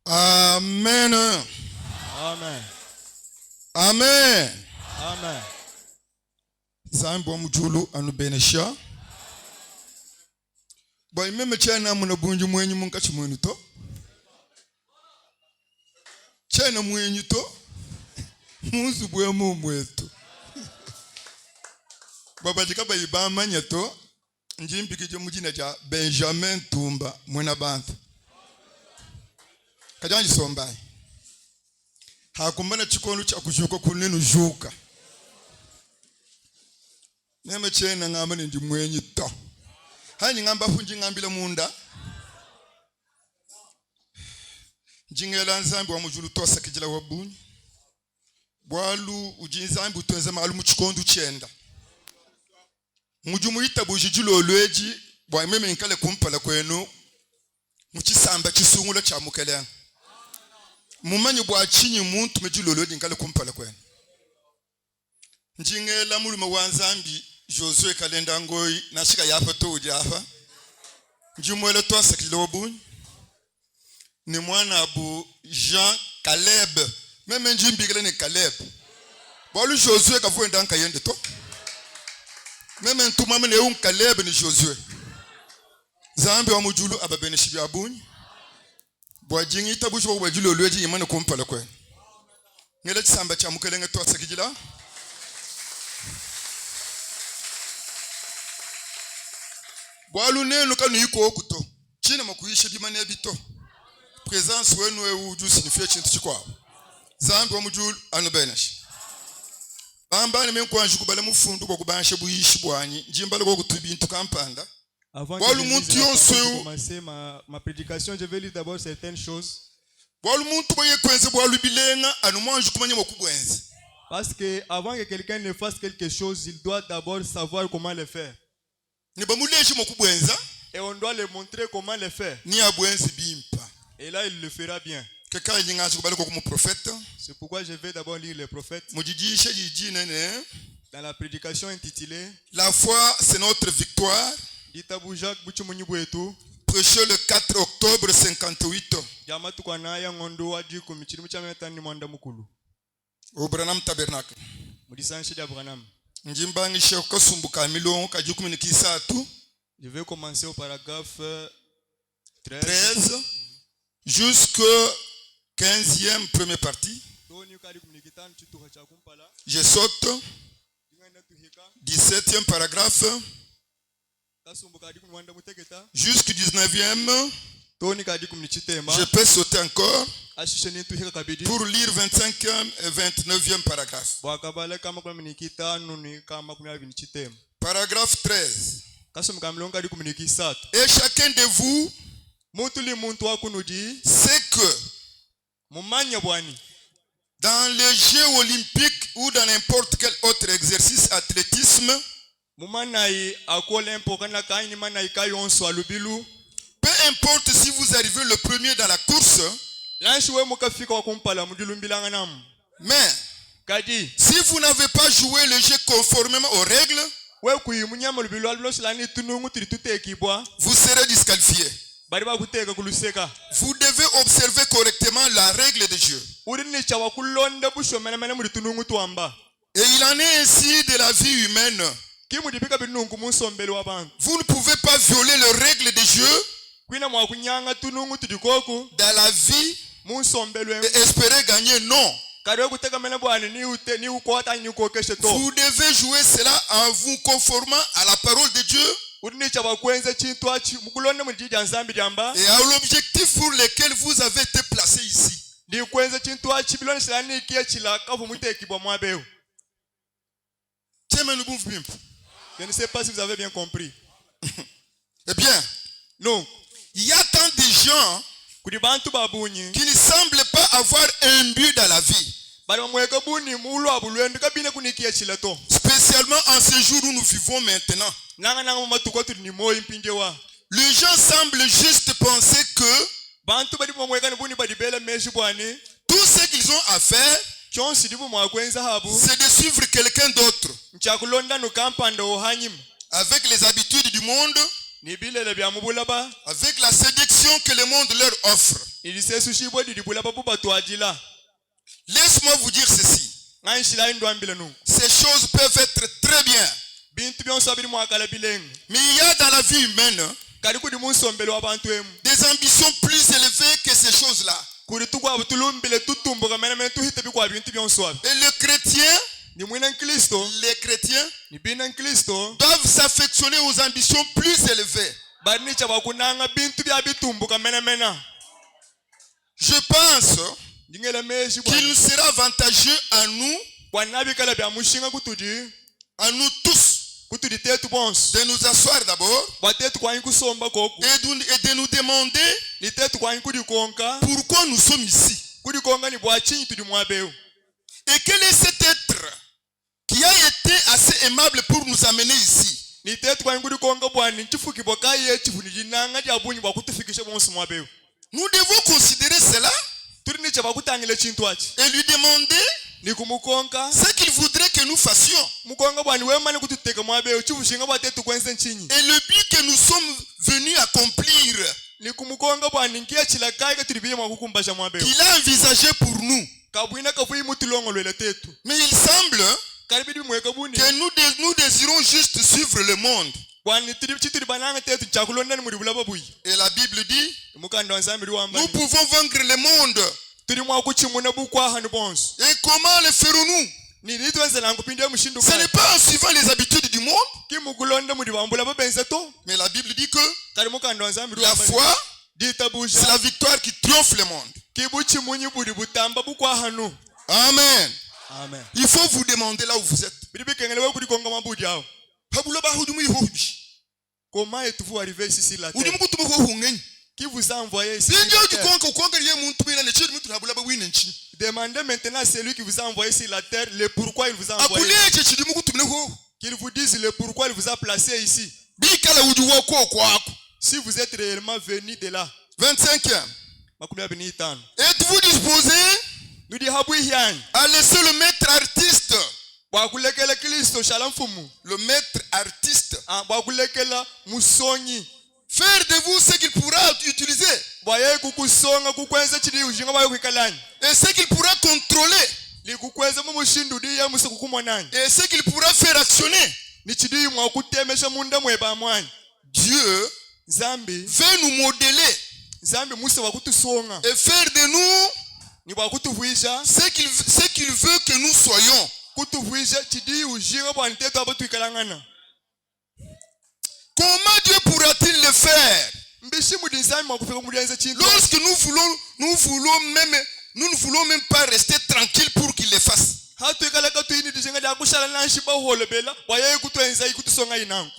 Amen. Amen. Amen. Amen. Zambo mujulu anubenesha. Boy meme chana muna bunju mwenye munkachi mwenye to. Chana mwenye to. Musu bwe mwetu. Baba jikaba ibama nyato. Njimpi kijo mujina ja Benjamin Tumba mwena bantu. Kajanji sombai. Hakumbana chikonu cha kushuka kunenu juka. Neme chena ngamba ndi mwenye to. Hani ngamba funji ngambila munda. Jingela nzambi wa mujulu tosa kijila wabuni. Bwalu ujinzambi utuenza maalu mchikondu chenda. Mujumu itabu jijulo olweji. Bwa meme nkale kumpala kwenu. Mchisamba chisungula cha mukele. Mumanyi bwa chinyi muntu mejulo olweji nkale kumpala kwenu. Njingela muluma wanzambi Josué kalenda ngoi nashika yafa to ujafa. Njumwele tosa kijila wabuni. Ni mwana abu Jean Caleb. Meme njimbigele ni Caleb. Bwalu Josué kafu ndanka yende to. Meme ntumame ne Caleb ni Josué. Zambi wa mujulu ababene shibi abuni. Bwa jingi tabushi wa wajulu olweji imane kumpala kwe. Ngele chisamba cha mukelenge toa sakijila. Bwalu nenu kanu yiko okuto. Chine makuishe bimane ebito. Présence wenu uju signifie chintu chikwa. Zambi wa mujulu anubeneshi. Bamba ni menku anju kubale mufundu kwa kubanshe buishi bwanyi. Njimbale kwa kutubintu kampanda. Avant que je commence ma prédication, je vais lire d'abord certaines choses. Parce que avant que quelqu'un ne fasse quelque chose, il doit d'abord savoir comment le faire. Et on doit le montrer comment le faire. Et là, il le fera bien. C'est pourquoi je vais d'abord lire les prophètes. Dans la prédication intitulée La foi, c'est notre victoire. Prêché le 4 octobre 58. Au Branham Tabernacle. Je vais commencer au paragraphe 13 jusqu'au 15e première partie. Je saute 17e paragraphe jusqu'au 19e. Je peux sauter encore pour lire 25e et 29e paragraphe. Paragraphe 13. Et chacun de vous sait que dans les Jeux olympiques ou dans n'importe quel autre exercice athlétisme, peu importe si vous arrivez le premier dans la course, mais si vous n'avez pas joué le jeu conformément aux règles, vous serez disqualifié. Vous devez observer correctement la règle de jeu. Et il en est ainsi de la vie humaine. Vous ne pouvez pas violer les règles de jeu dans la vie et espérer gagner. Non. Vous devez jouer cela en vous conformant à la parole de Dieu et à l'objectif pour lequel vous avez été placé ici. Je ne sais pas si vous avez bien compris. Eh bien, non. Il y a tant de gens qui ne semblent pas avoir un but dans la vie. Spécialement en ce jour où nous vivons maintenant. Les gens semblent juste penser que tout ce qu'ils ont à faire, c'est de suivre quelqu'un d'autre. Avec les habitudes du monde, avec la séduction que le monde leur offre. Laisse-moi vous dire ceci. Ces choses peuvent être très bien. Mais il y a dans la vie humaine des ambitions plus élevées que ces choses-là. Et les chrétiens doivent s'affectionner aux ambitions plus élevées. Je pense qu'il nous sera avantageux à nous tous, de nous asseoir d'abord et de nous demander pourquoi nous sommes ici. Et quel est cet être qui a été assez aimable pour nous amener ici? Nous devons considérer cela et lui demander ce qu'il voudrait que nous fassions. Et le but que nous sommes venus accomplir, qu'il a envisagé pour nous. Mais il semble que nous désirons juste suivre le monde. Et la Bible dit, nous pouvons vaincre le monde. Et comment le ferons-nous? Ce n'est pas en suivant les habitudes du monde. Mais la Bible dit que la foi, c'est la victoire qui triomphe le monde. Amen. Amen. Il faut vous demander là où vous êtes. Comment êtes-vous arrivé ici sur la terre? Qui vous a envoyé ici? Demandez maintenant à celui qui vous a envoyé sur la terre le pourquoi il vous a envoyé. Qu'il vous dise le pourquoi il vous a placé ici. Si vous êtes réellement venu de là. 25e. Êtes-vous disposé à laisser le maître artiste? Le maître artiste faire de vous ce qu'il pourra utiliser et ce qu'il pourra contrôler et ce qu'il pourra faire actionner. Dieu veut nous modeler et faire de nous ce qu'il veut que nous soyons. Comment Dieu pourra-t-il le faire? Lorsque nous ne voulons même pas rester tranquilles pour qu'il le fasse.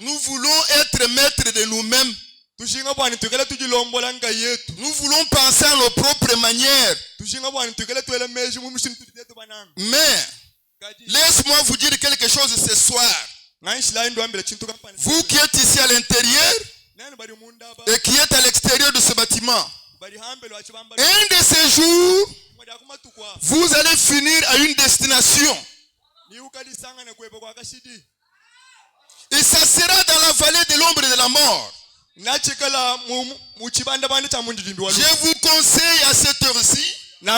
Nous voulons être maîtres de nous-mêmes. Nous voulons penser à nos propres manières. Mais laisse-moi vous dire quelque chose ce soir. Vous qui êtes ici à l'intérieur et qui êtes à l'extérieur de ce bâtiment, un de ces jours, vous allez finir à une destination. Et ça sera dans la vallée de l'ombre de la mort. Je vous conseille à cette heure-ci de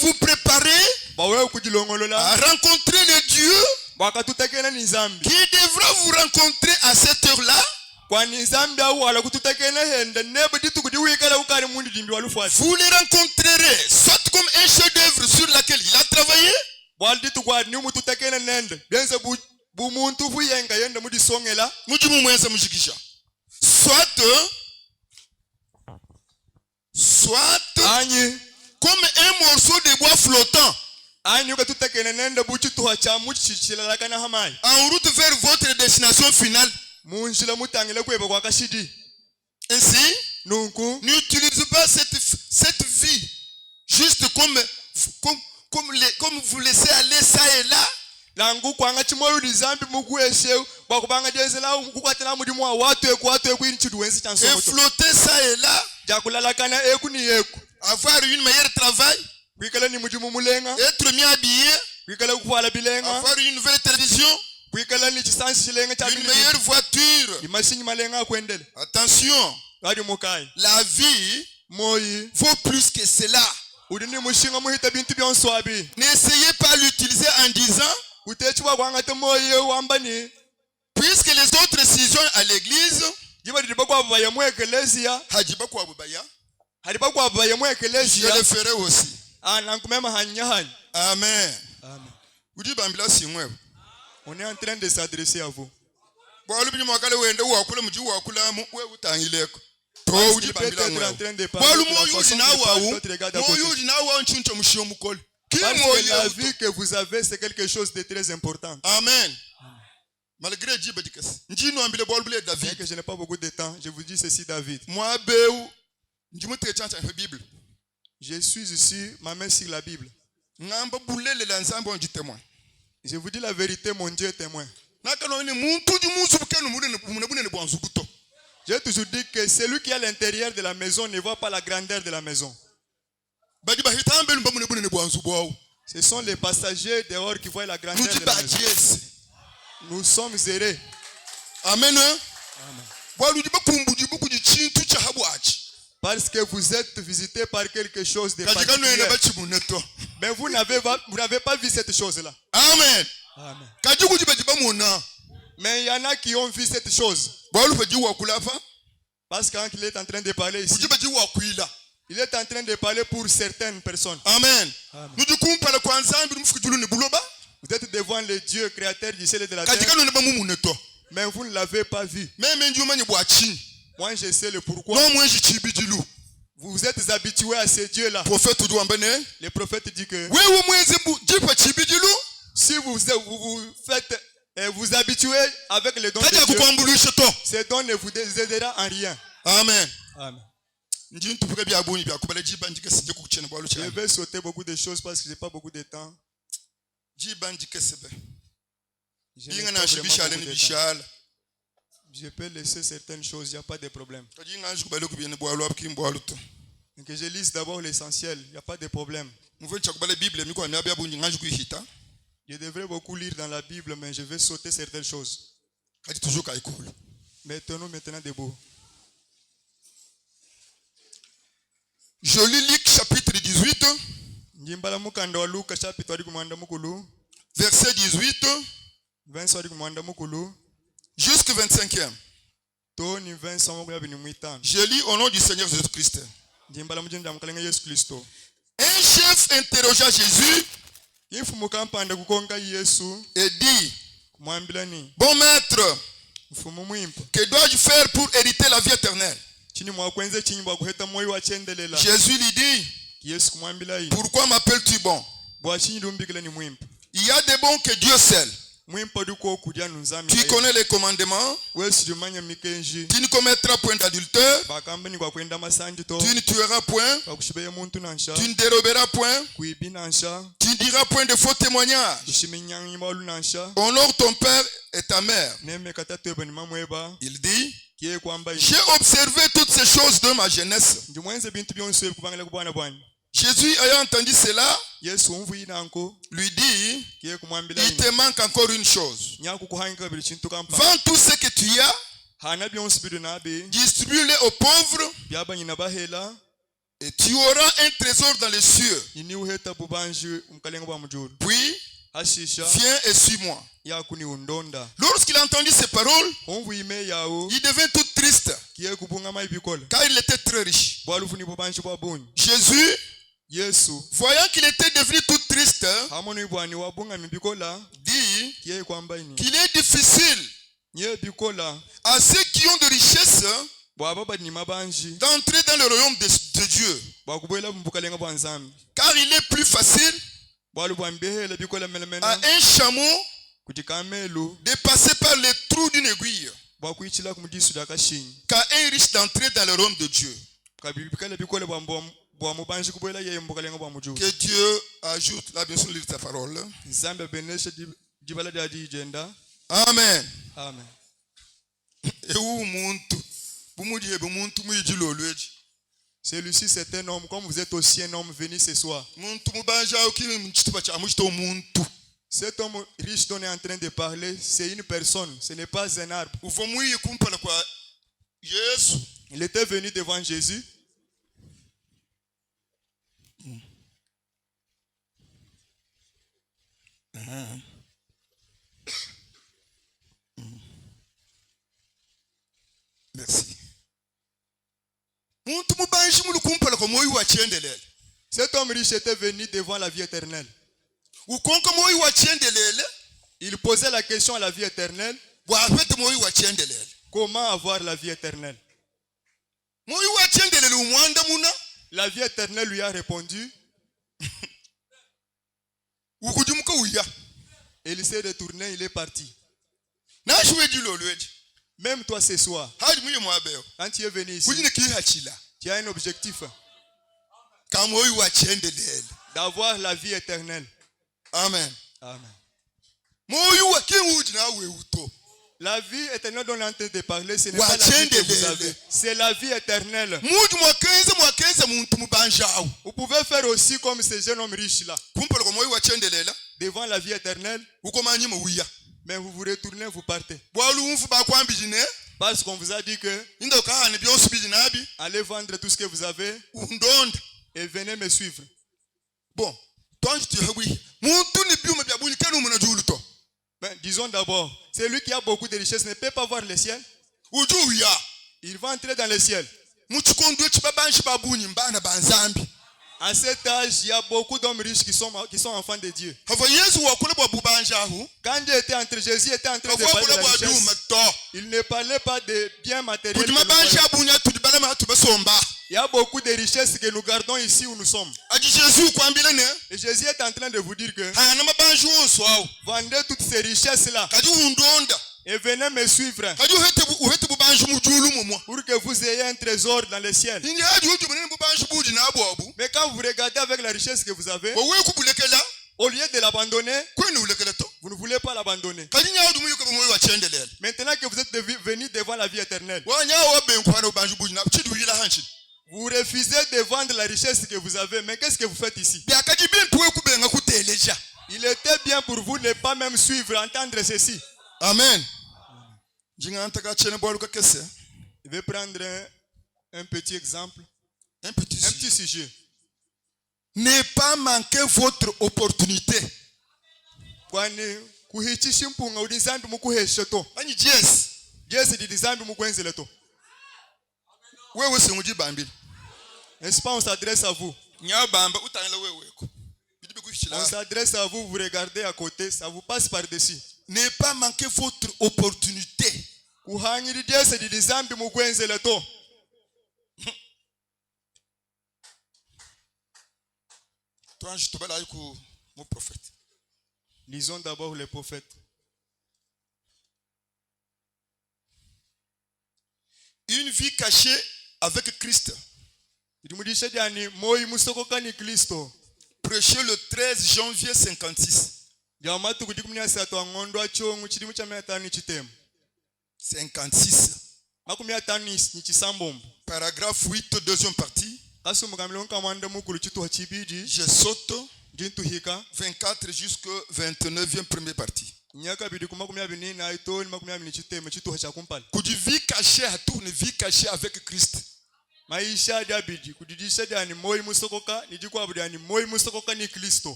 vous préparer à rencontrer le Dieu qui devra vous rencontrer à cette heure-là. Vous le rencontrerez soit comme un chef-d'œuvre sur lequel il a travaillé, soit comme un morceau de bois flottant en route vers votre destination finale. Ainsi, n'utilisez pas cette vie juste comme vous laissez aller ça et là. Et flotter ça et là. Avoir une meilleure travail. Être mieux habillé. Avoir une nouvelle télévision. Une meilleure voiture. Attention. La vie Moi, vaut plus que cela. udini mushinga muhita bintu byonso abi. N'essayez pas de l'utiliser en disant, Utechwa kwanga te moyo wambani. puisque les autres décisions à l'église, Jiba diba kwa baya mu eklesia. hajiba kwa bubaya, Hadiba kwa baya mu je eklesia. le ferai aussi. Nankumema hanya. Amen. Amen. Vous dites, Bambila Singwe. On est en train de s'adresser à vous. Bwalu binyo makale wende wakula muji wakula mu we utangileko. To udi Bambila ngwe. Bwalu moyo udi na wawu. Moyo udi na wawu nchinto mushio mukole. Ki Parce que moyo la vie que vous avez, c'est quelque chose de très important. Amen. Malgré Dieu badikas. Njino ambile bwalu bile Bien David. que je n'ai pas beaucoup de temps, je vous dis ceci, David. Moi beu njimu trechancha la Bible. Je suis ici, ma main sur la Bible. Ngamba bulele la nzambe on témoin. Je vous dis la vérité, mon Dieu est témoin. J'ai toujours dit que celui qui est à l'intérieur de la maison ne voit pas la grandeur de la maison. Ce sont les passagers dehors qui voient la grandeur de la maison. Nous sommes heureux. Amen. Parce que vous êtes visité par quelque chose de particulier. Mais vous n'avez pas vu cette chose-là. Amen. Amen. Mais il y en a qui ont vu cette chose. Parce que quand il est en train de parler ici, il est en train de parler pour certaines personnes. Amen. Amen. Vous êtes devant le Dieu créateur du ciel et de la terre. Mais vous ne l'avez pas vu. Moi je sais le pourquoi. Vous êtes habitués à ce Dieu-là. Le prophète dit que si vous habituez avec les dons de Dieu, ces dons ne vous aidera en rien. Amen. Amen. Je Je vais sauter beaucoup de choses parce que je n'ai pas beaucoup de temps. Je n'ai pas vraiment beaucoup de temps. Je peux laisser certaines choses, il n'y a pas de problème. Donc que je lise d'abord l'essentiel, il n'y a pas de problème. Je devrais beaucoup lire dans la Bible, mais je vais sauter certaines choses. Mettons-nous maintenant debout. Je lis Luc chapitre 18, verset 18 jusqu'à 25e. Je lis au nom du Seigneur Jésus-Christ. Un chef interrogea Jésus et dit, bon maître, que dois-je faire pour hériter la vie éternelle? Jésus lui dit, pourquoi m'appelles-tu bon? Il y a des bons que Dieu seul. Tu connais les commandements. Tu ne commettras point d'adultère. Tu ne tueras point. Tu ne déroberas point. Tu ne diras point de faux témoignages. Honore ton père et ta mère. Il dit, j'ai observé toutes ces choses de ma jeunesse. Jésus ayant entendu cela, lui dit, il te manque encore une chose. Vends tout ce que tu as, distribue-le aux pauvres, et tu auras un trésor dans les cieux. Puis, viens et suis-moi. Lorsqu'il a entendu ces paroles, il devint tout triste, car il était très riche. Jésus, voyant qu'il était devenu tout triste, dit qu'il est difficile à ceux qui ont de richesses d'entrer dans le royaume de Dieu. Car il est plus facile à un chameau de passer par les trous d'une aiguille qu'à un riche d'entrer dans le royaume de Dieu. Que Dieu ajoute la bénédiction de sa parole. Amen. Amen. Celui-ci c'est un homme, comme vous êtes aussi un homme venu ce soir. Cet homme riche dont on est en train de parler, c'est une personne, ce n'est pas un arbre. Il était venu devant Jésus. Merci. Cet homme riche était venu devant la vie éternelle. Il posait la question à la vie éternelle. Comment avoir la vie éternelle? La vie éternelle lui a répondu. Et il s'est retourné, il est parti. Même toi ce soir, quand tu es venu ici, tu as un objectif. D'avoir la vie éternelle. Amen. Amen. La vie éternelle dont on est en train de parler, ce n'est pas la vie que vous avez. C'est la vie éternelle. Vous pouvez faire aussi comme ce jeune homme riche là. Devant la vie éternelle. Mais vous vous retournez, vous partez. Parce qu'on vous a dit que allez vendre tout ce que vous avez et venez me suivre. Bon, ben, disons d'abord, celui qui a beaucoup de richesses ne peut pas voir le ciel. Il va entrer dans le ciel. À cet âge, il y a beaucoup d'hommes riches qui sont enfants de Dieu. Quand Dieu était entre Jésus était en train de parler de la richesse, il ne parlait pas de biens matériels. Il y a beaucoup de richesses que nous gardons ici où nous sommes. Et Jésus est en train de vous dire que vendez toutes ces richesses-là et venez me suivre pour que vous ayez un trésor dans le ciel. Mais quand vous regardez avec la richesse que vous avez, au lieu de l'abandonner, vous ne voulez pas l'abandonner. Maintenant que vous êtes venu devant la vie éternelle, vous refusez de vendre la richesse que vous avez. Mais qu'est-ce que vous faites ici? Il était bien pour vous de ne pas même suivre, entendre ceci. Amen. Je vais prendre un petit exemple. Un petit sujet. Ne pas manquer votre opportunité. N'est-ce pas, on s'adresse à vous. On s'adresse à vous, vous regardez à côté, ça vous passe par-dessus. Ne pas manquer votre opportunité. Lisons d'abord les prophètes. Une vie cachée avec Christ. Prêché le 13 janvier 56. 56. Paragraphe 8, deuxième partie. Je saute 24 jusqu'au 29e première partie. Vie cachée à tout, une vie cachée avec Christ.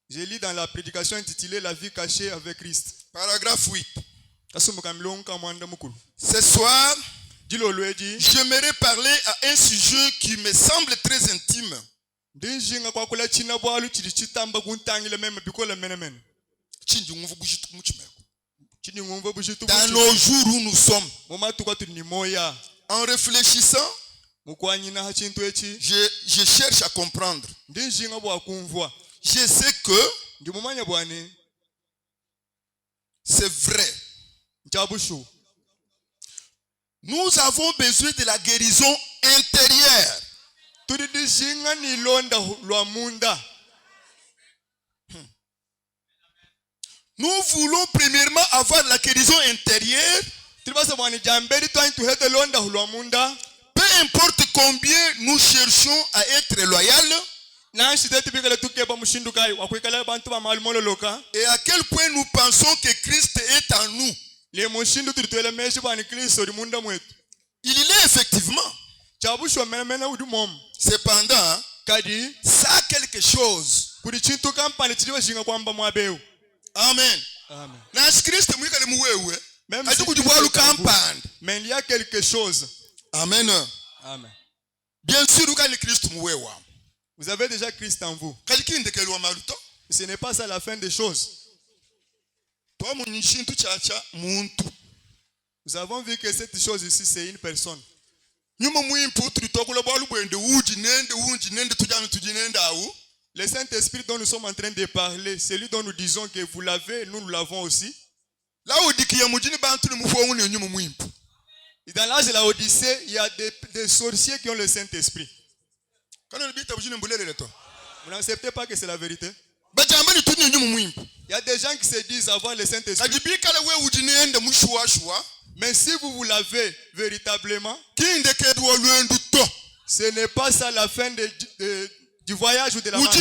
Je lis dans la prédication intitulée La vie cachée avec Christ. Paragraphe 8. Ce soir, j'aimerais parler à un sujet qui me semble très intime. Dans nos jours où nous sommes, en réfléchissant, je cherche à comprendre. Je sais que c'est vrai. Nous avons besoin de la guérison intérieure. Nous voulons premièrement avoir la guérison intérieure. Peu importe combien nous cherchons à être loyaux. Et à quel point nous pensons que Christ est en nous. Il est effectivement. Cependant, ça a quelque chose Amen. Amen. Même mais il y a quelque chose. Amen. Amen. Bien sûr, vous avez déjà Christ en vous. Ce n'est pas ça la fin des choses. Nous avons vu que cette chose ici, c'est une personne. Le Saint-Esprit dont nous sommes en train de parler, celui dont nous disons que vous l'avez, nous l'avons aussi. Dans l'âge de la Odyssée, il y a des sorciers qui ont le Saint-Esprit. Vous n'acceptez pas que c'est la vérité? Il y a des gens qui se disent avoir le Saint-Esprit. Mais si vous l'avez véritablement, ce n'est pas ça la fin du voyage ou de la marche.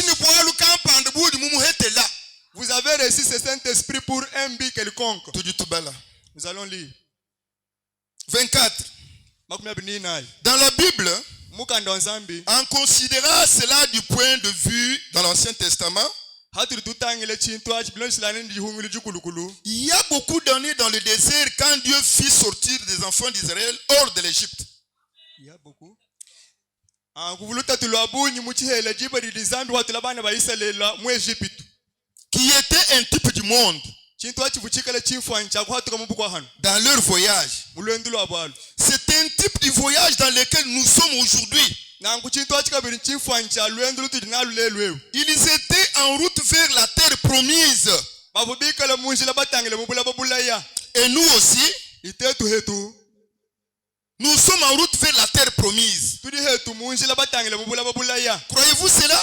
Vous avez reçu ce Saint-Esprit pour un but quelconque. Nous allons lire. 24. Dans la Bible, en considérant cela du point de vue dans l'Ancien Testament, il y a beaucoup d'années dans le désert quand Dieu fit sortir des enfants d'Israël hors de l'Égypte. Il y a beaucoup. Qui était un type du monde. Dans leur voyage. C'est un type du voyage dans lequel nous sommes aujourd'hui. Ils étaient en route vers la terre promise. Et nous aussi, nous sommes en route vers la terre promise. Croyez-vous cela?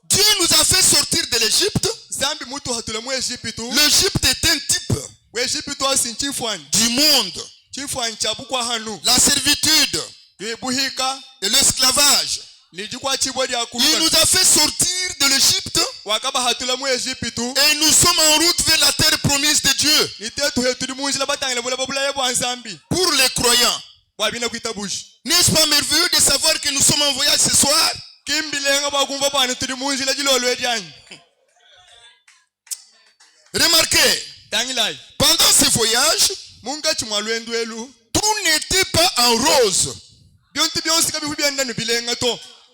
Dieu nous a fait sortir de l'Égypte. L'Égypte est un type du monde. La servitude et l'esclavage. Il nous a fait sortir de l'Égypte et nous sommes en route vers la terre promise de Dieu. Pour les croyants, n'est-ce pas merveilleux de savoir que nous sommes en voyage ce soir? Remarquez, pendant ce voyage, tout n'était pas en rose.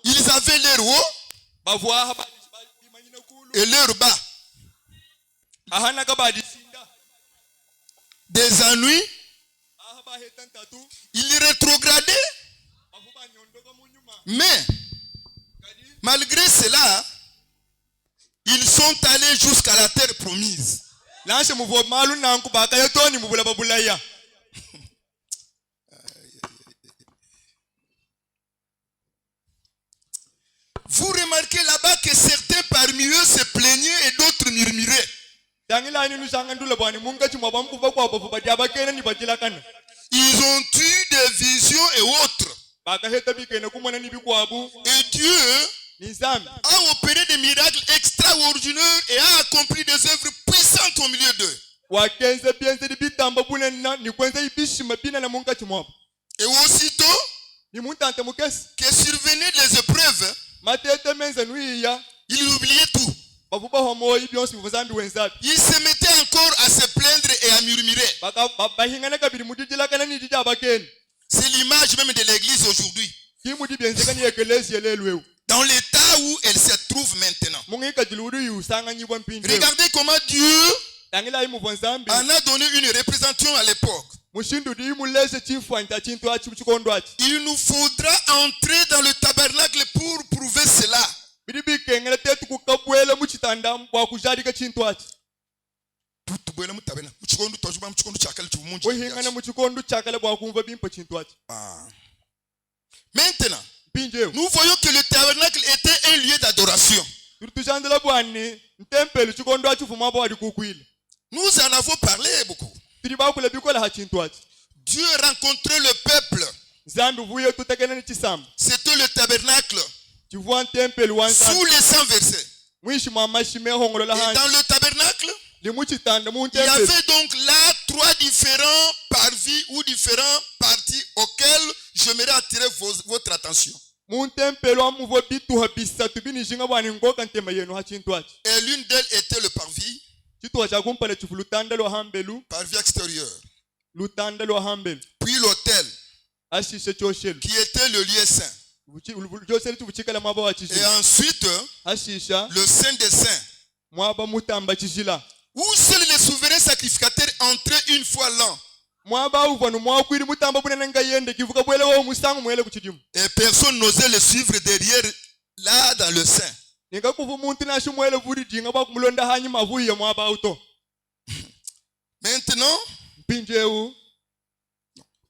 Ils avaient leur haut et leur bas. Des ennuis. Ils rétrogradaient. Mais, malgré cela, ils sont allés jusqu'à la terre promise. Vous remarquez là-bas que certains parmi eux se plaignaient et d'autres murmuraient. Ils ont eu des visions et autres. Et Dieu a opéré des miracles extraordinaires et a accompli des œuvres puissantes au milieu d'eux. Et aussitôt que survenaient les épreuves, ils oubliaient tout. Ils se mettaient encore à se plaindre et à murmurer. C'est l'image même de l'église aujourd'hui. Dans l'état où elle se trouve maintenant. Regardez comment Dieu en a donné une représentation à l'époque. Il nous faudra entrer dans le tabernacle pour prouver cela. Maintenant, nous voyons que le tabernacle était un lieu d'adoration. Nous en avons parlé beaucoup. Dieu rencontrait le peuple. C'était le tabernacle. Sous les 100 versets. Et dans le tabernacle, il y avait donc là 3 différents parvis ou différents parties auxquels j'aimerais attirer votre attention. Et l'une d'elles était le parvis. Parvis extérieur. Puis l'autel, qui était le lieu saint. Et ensuite, le saint des saints, où seuls les souverains sacrificateurs entraient une fois l'an. Et personne n'osait le suivre derrière, là dans le sein.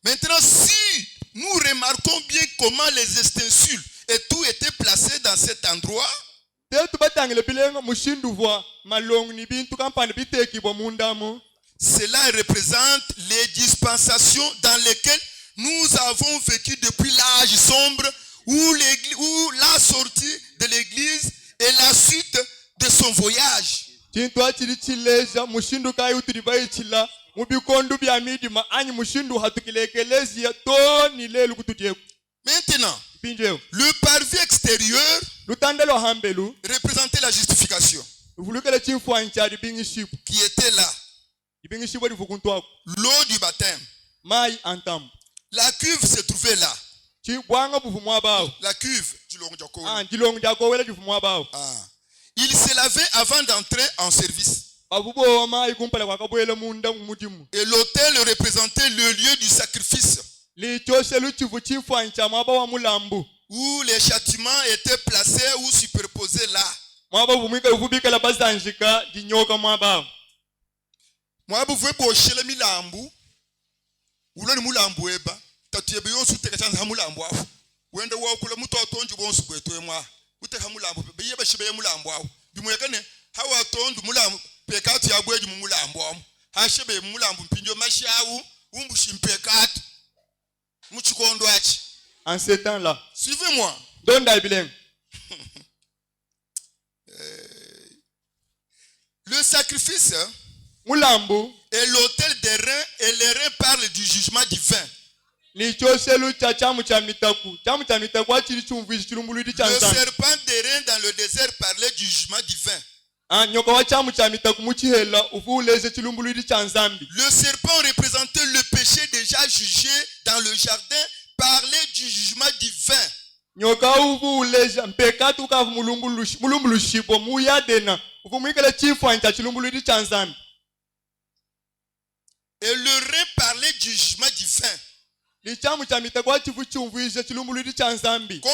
Maintenant, si nous remarquons bien comment les ustensiles et tout était placé dans cet endroit, cela représente les dispensations dans lesquelles nous avons vécu depuis l'âge sombre, où la sortie de l'église et la suite de son voyage. Maintenant, le parvis extérieur représentait la justification qui était là. L'eau du baptême. La cuve se trouvait là. La cuve. Il se lavait avant d'entrer en service. Et l'autel représentait le lieu du sacrifice, où les châtiments étaient placés ou superposés là. Moi, vous pouvez pocher le milambu. Ou le mulambu eba. Tatuye biyon su teka chance hamulambu afu. Wende wa kula muto atonju bonsu kwetu emwa. Uteka hamulambu be yeba shibe mulambu afu. Bimwekane hawa atonju mulambu pekatu ya bweju mulambu amu. Ha shibe mulambu mpinjo mashawu umbu shimpekatu. Muchikondo achi. En ce temps-là, suivez-moi. Le sacrifice et l'autel des reins, et les reins parlent du jugement divin. Le serpent des reins dans le désert parlait du jugement divin. Le serpent représentait le péché déjà jugé dans le jardin, parlait du jugement divin. Et le rein parlait du jugement divin. Comme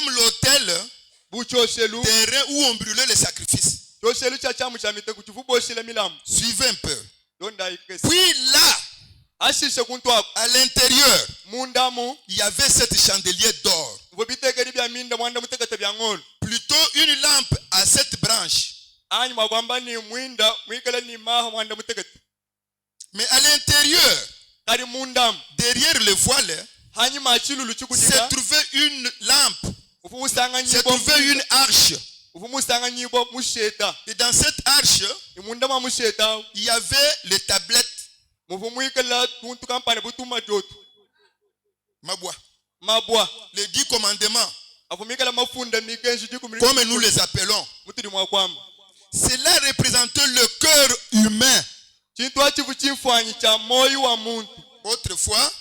l'autel des reins où on brûlait les sacrifices. Suivez un peu. Puis là, à l'intérieur, il y avait cette chandelier d'or. Plutôt une lampe à 7 branches. Mais à l'intérieur, derrière le voile, se trouvait une lampe, se trouvait une arche. Et dans cette arche, il y avait les tablettes. Mabwa. Les 10 commandements. Comme nous les appelons. Cela représentait le cœur humain. Autrefois,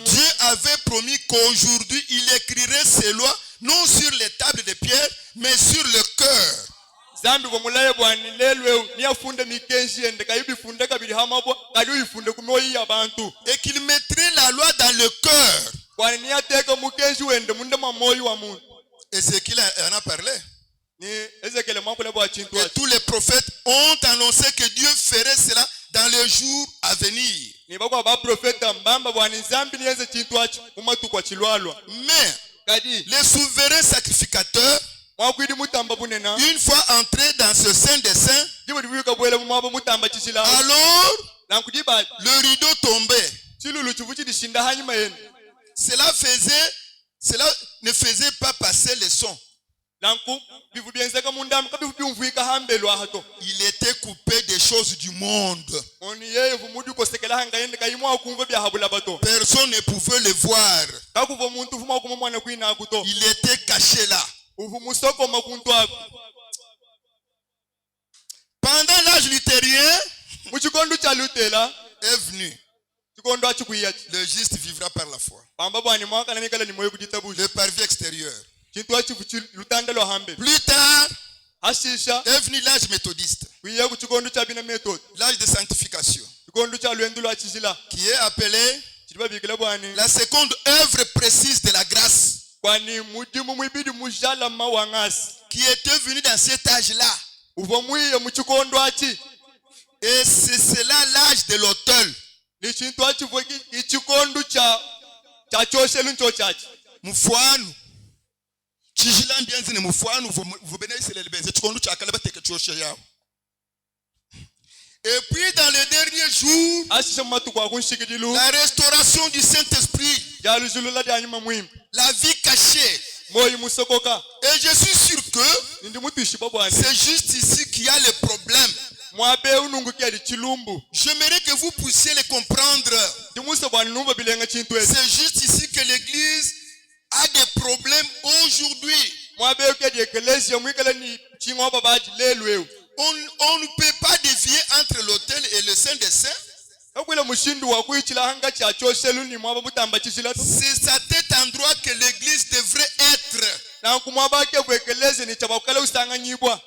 Dieu avait promis qu'aujourd'hui il écrirait ses lois non sur les tables de pierre, mais sur le cœur. Et qu'il mettrait la loi dans le cœur. Ézéchiel en a parlé. Et tous les prophètes ont annoncé que Dieu ferait cela dans les jours à venir. Mais les souverains sacrificateurs, une fois entrés dans ce sein des saints, alors le rideau tombait. Cela ne faisait pas passer le son. Il était coupé des choses du monde. Personne ne pouvait le voir. Il était caché là. Pendant l'âge luthérien est venu. Le juste vivra par la foi. Le parvis extérieur. Plus tard est venu l'âge méthodiste. L'âge de sanctification. Qui est appelé la seconde œuvre précise de la grâce. Qui était venu dans cet âge-là. Et c'est cela l'âge de l'autel. Mufwanu. Et puis dans les derniers jours, la restauration du Saint-Esprit, la vie cachée. Et je suis sûr que c'est juste ici qu'il y a le problème. J'aimerais que vous puissiez les comprendre. C'est juste ici que l'Église a des problèmes aujourd'hui. On ne peut pas dévier entre l'autel et le Saint des Saints. C'est à cet endroit que l'Église devrait être.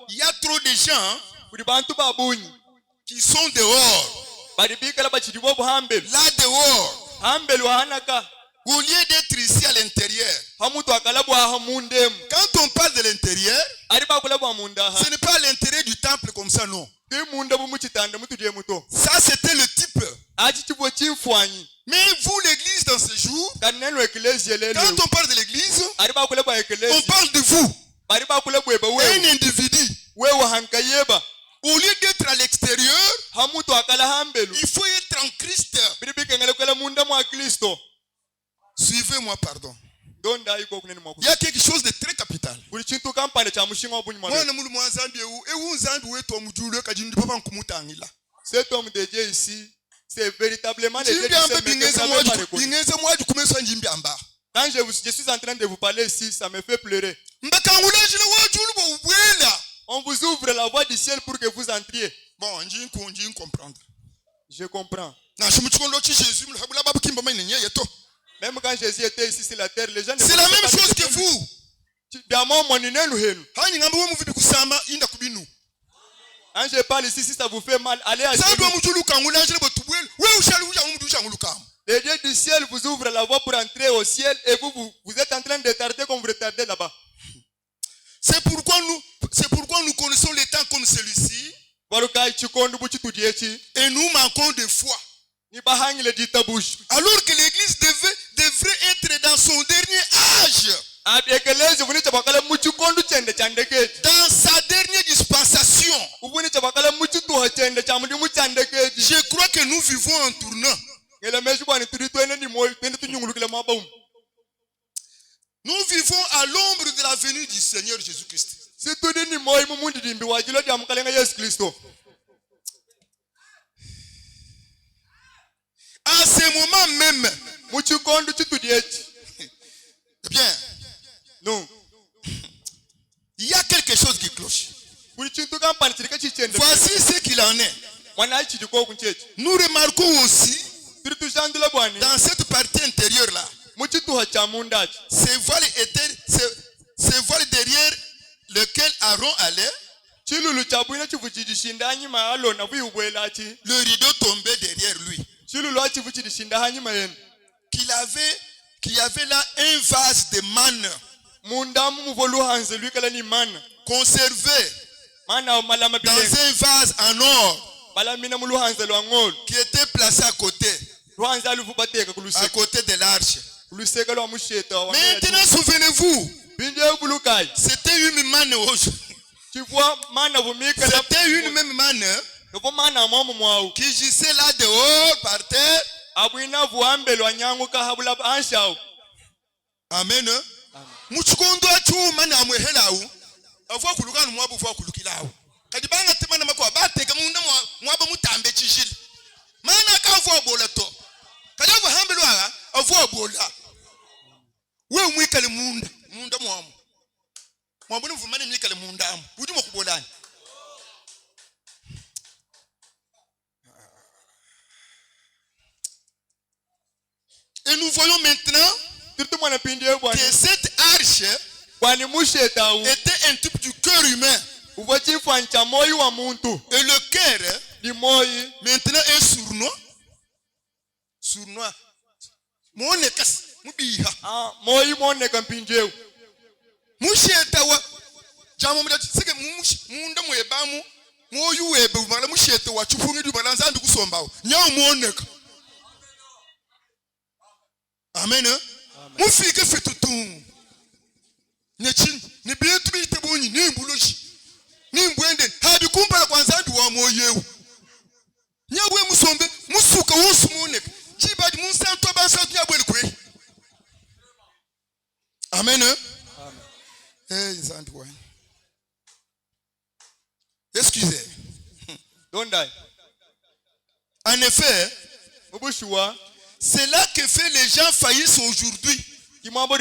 Il y a trop de gens qui sont dehors. Là dehors. Au lieu d'être ici à l'intérieur. Quand on parle de l'intérieur, ce n'est pas l'intérieur du temple comme ça, non. Ça, c'était le type. Mais vous, l'église, dans ce jour, quand on parle de l'église, on parle de vous. Un individu. Au lieu d'être à l'extérieur, il faut être en Christ. Suivez-moi, pardon. Il y a quelque chose de très capital. Cet homme de Dieu ici, c'est véritablement le Dieu qui Quand je suis en train de vous parler ici, ça me fait pleurer. On vous ouvre la voie du ciel pour que vous entriez. Bon, je comprends. Même quand Jésus était ici sur la terre, les gens... C'est la même chose que vous. Quand je parle ici, si ça vous fait mal, allez à genoux. Le Dieu du ciel vous ouvre la voie pour entrer au ciel et vous êtes en train de tarder comme vous retardez là-bas. C'est pourquoi nous connaissons les temps comme celui-ci. Et nous manquons de foi. Alors que l'église devrait être dans son dernier âge. Dans sa dernière dispensation. Je crois que nous vivons en tournant. Nous vivons à l'ombre de la venue du Seigneur Jésus-Christ. À ce moment même, bien, non, il y a quelque chose qui cloche. Voici ce qu'il en est. Nous remarquons aussi, dans cette partie intérieure-là, ces voiles derrière lequel Aaron allait, le rideau tombait derrière lui. Qu'il y avait là un vase de manne conservé dans un vase en or qui était placé à côté de l'arche. Maintenant, souvenez-vous, c'était une manne rouge. C'était une même manne qui gisait là dehors par terre. Amen. Muchikondo achuma na mwehelawu avwa kulukana mwabu vwa kulukilao kadibanga temana makwa bateka munda mwaba mutambe chishili mana ka avwa bola to kadavwa hambelwa avwa bola we mwikale munda mwamu mwambuni mvumane mwikale mundamu udi mwakubolani. Et nous voyons maintenant que cette arche était un type du cœur humain. Et le cœur maintenant est sournois. Sournois. Musheta wa jamu mda sike munda mwebamu moyu webe umala musheta wa chupungi du balanza ndu kusombawo nyawo muoneka. Amen. Mufike fetutu nechin ni bietu bitebonyi ni mbuloshi ni mbwende habi kumpala kwanza ndu wa moyewu nyawe musombe musuka wosu muoneka chibadi munsantu abansantu nyabwele kwe. Amen. Excusez. En effet, c'est là que fait les gens faillissent aujourd'hui. En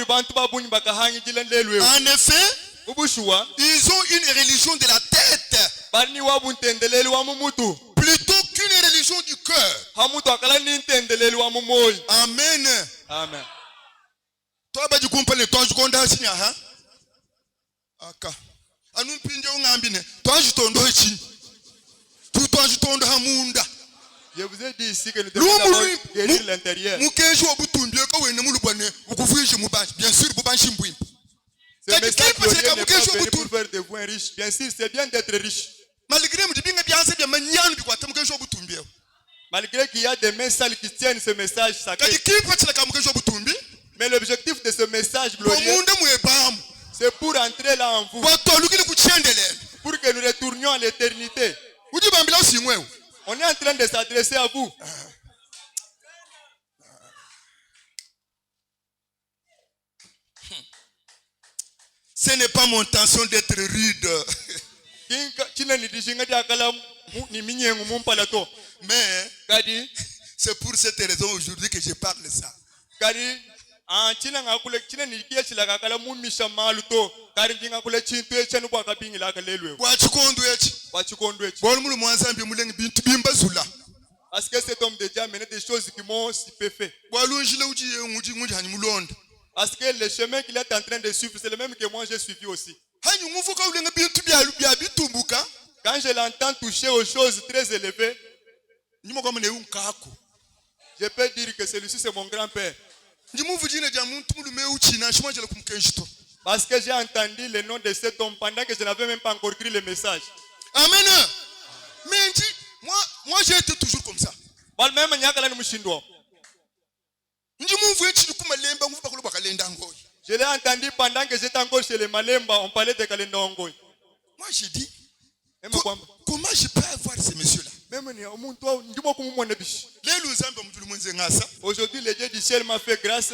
effet, ils ont une religion de la tête plutôt qu'une religion du cœur. Amen. Amen. Toi, bah, du compagnie, toi, je compte à signer, hein? Aka. Anu pinje ungambine. Toi, je t'en dois ici. Toi, je t'en dois munda. Je vous ai dit ici que nous devons d'abord guérir l'intérieur. Bien sûr, ce message glorieux n'est pas venu pour faire de vous un riche. Bien sûr, c'est bien d'être riche. Malgré qu'il y a des mains sales qui tiennent ce message sacré. Mais l'objectif de ce message glorieux, c'est pour entrer là en vous. Pour que nous retournions à l'éternité. On est en train de s'adresser à vous. Ce n'est pas mon intention d'être rude. Mais c'est pour cette raison aujourd'hui que je parle de ça. Parce que cet homme de Dieu a mené des choses qui m'ont stupéfait. Parce que le chemin qu'il est en train de suivre, c'est le même que moi j'ai suivi aussi. Quand je l'entends toucher aux choses très élevées, je peux dire que celui-ci c'est mon grand-père. Parce que j'ai entendu le nom de cet homme pendant que je n'avais même pas encore écrit le message. Amen. Mais moi j'ai été toujours comme ça. Je l'ai entendu pendant que j'étais encore chez les Malemba, on parlait de Kalenda Ongoy. Moi j'ai dit, comment je peux avoir ces messieurs-là? Aujourd'hui, le Dieu du ciel m'a fait grâce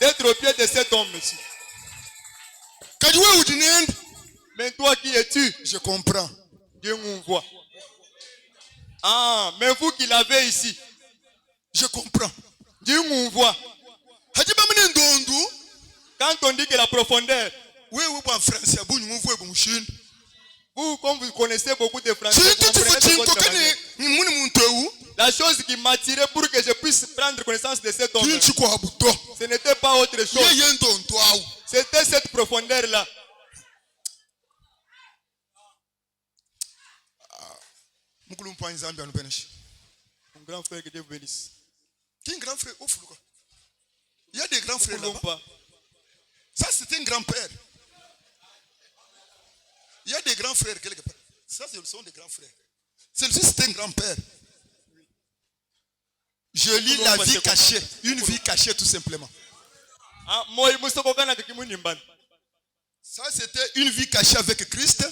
d'être au pied de cet homme, monsieur. Mais toi, qui es-tu? Je comprends. Dieu nous voit. Ah, mais vous qui l'avez ici, je comprends. Dieu nous voit. Quand on dit que la profondeur, vous, comme vous connaissez beaucoup de français, la chose qui m'attirait pour que je puisse prendre connaissance de cet homme, ce n'était pas autre chose. C'était cette profondeur-là. Mon grand frère, que Dieu vous bénisse. Qui est un grand frère? Il y a des grands frères là-bas. Ça, c'est un grand-père. Il y a des grands frères quelque part. Ça, ce sont des grands frères. Celui-ci, c'est un grand-père. Je lis la vie cachée. Une vie cachée, tout simplement. Ça, c'était une vie cachée avec Christ.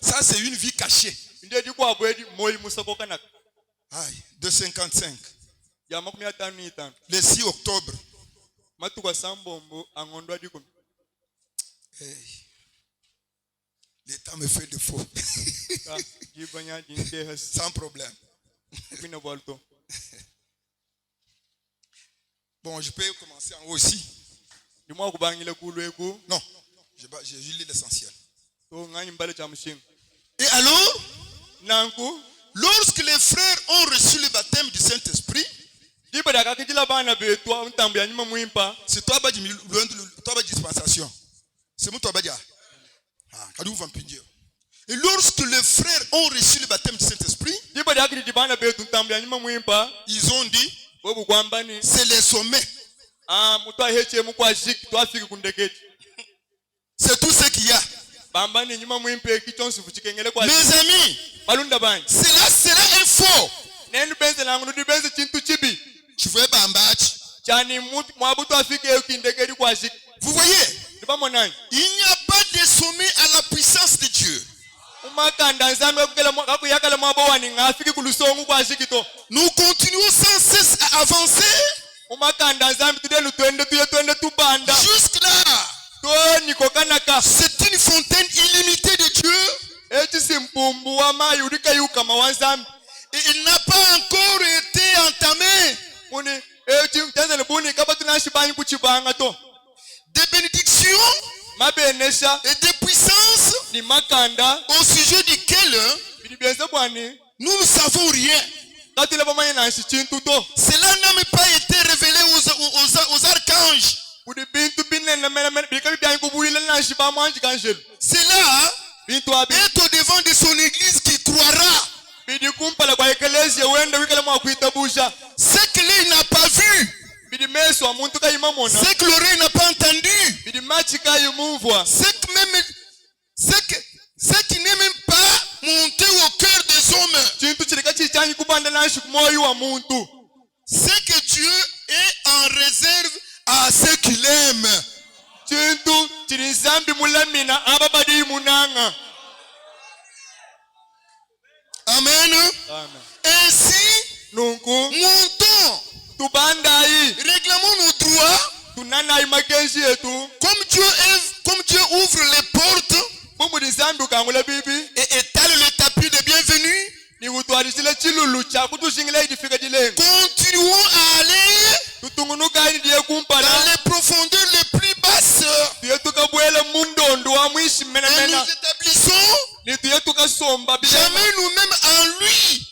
Ça, c'est une vie cachée. Aïe, de 55. Le 6 octobre. Hey. L'État me fait défaut. Sans problème. Bon, je peux commencer en haut aussi. Non, j'ai lu l'essentiel. Et alors, lorsque les frères ont reçu le baptême du Saint-Esprit, c'est toi qui dispensation. C'est moi qui et lorsque les frères ont reçu le baptême du Saint-Esprit, ils ont dit, c'est les sommets. C'est tout ce qu'il y a. Mes amis, cela sera un faux. Tu veux Bambachi? Vous voyez, il n'y a pas de sommet à la puissance de Dieu. Nous continuons sans cesse à avancer jusque-là. C'est une fontaine illimitée de Dieu. Et il n'a pas encore été entamé. Des bénédictions et des puissances au sujet duquel nous ne savons rien. Cela n'a même pas été révélé aux archanges. Cela est au devant de son église qui croira. Ce que l'œil n'a pas vu, ce que l'oreille n'a pas entendu, ce qui n'est même pas monté au cœur des hommes. Ce que Dieu est en réserve à ceux qui l'aiment. Amen. Ainsi, montons, réclamons nos droits. Comme Dieu ouvre les portes et étale le tapis de bienvenue, continuons à aller dans les profondeurs les plus basses et nous établissons jamais nous-mêmes en lui.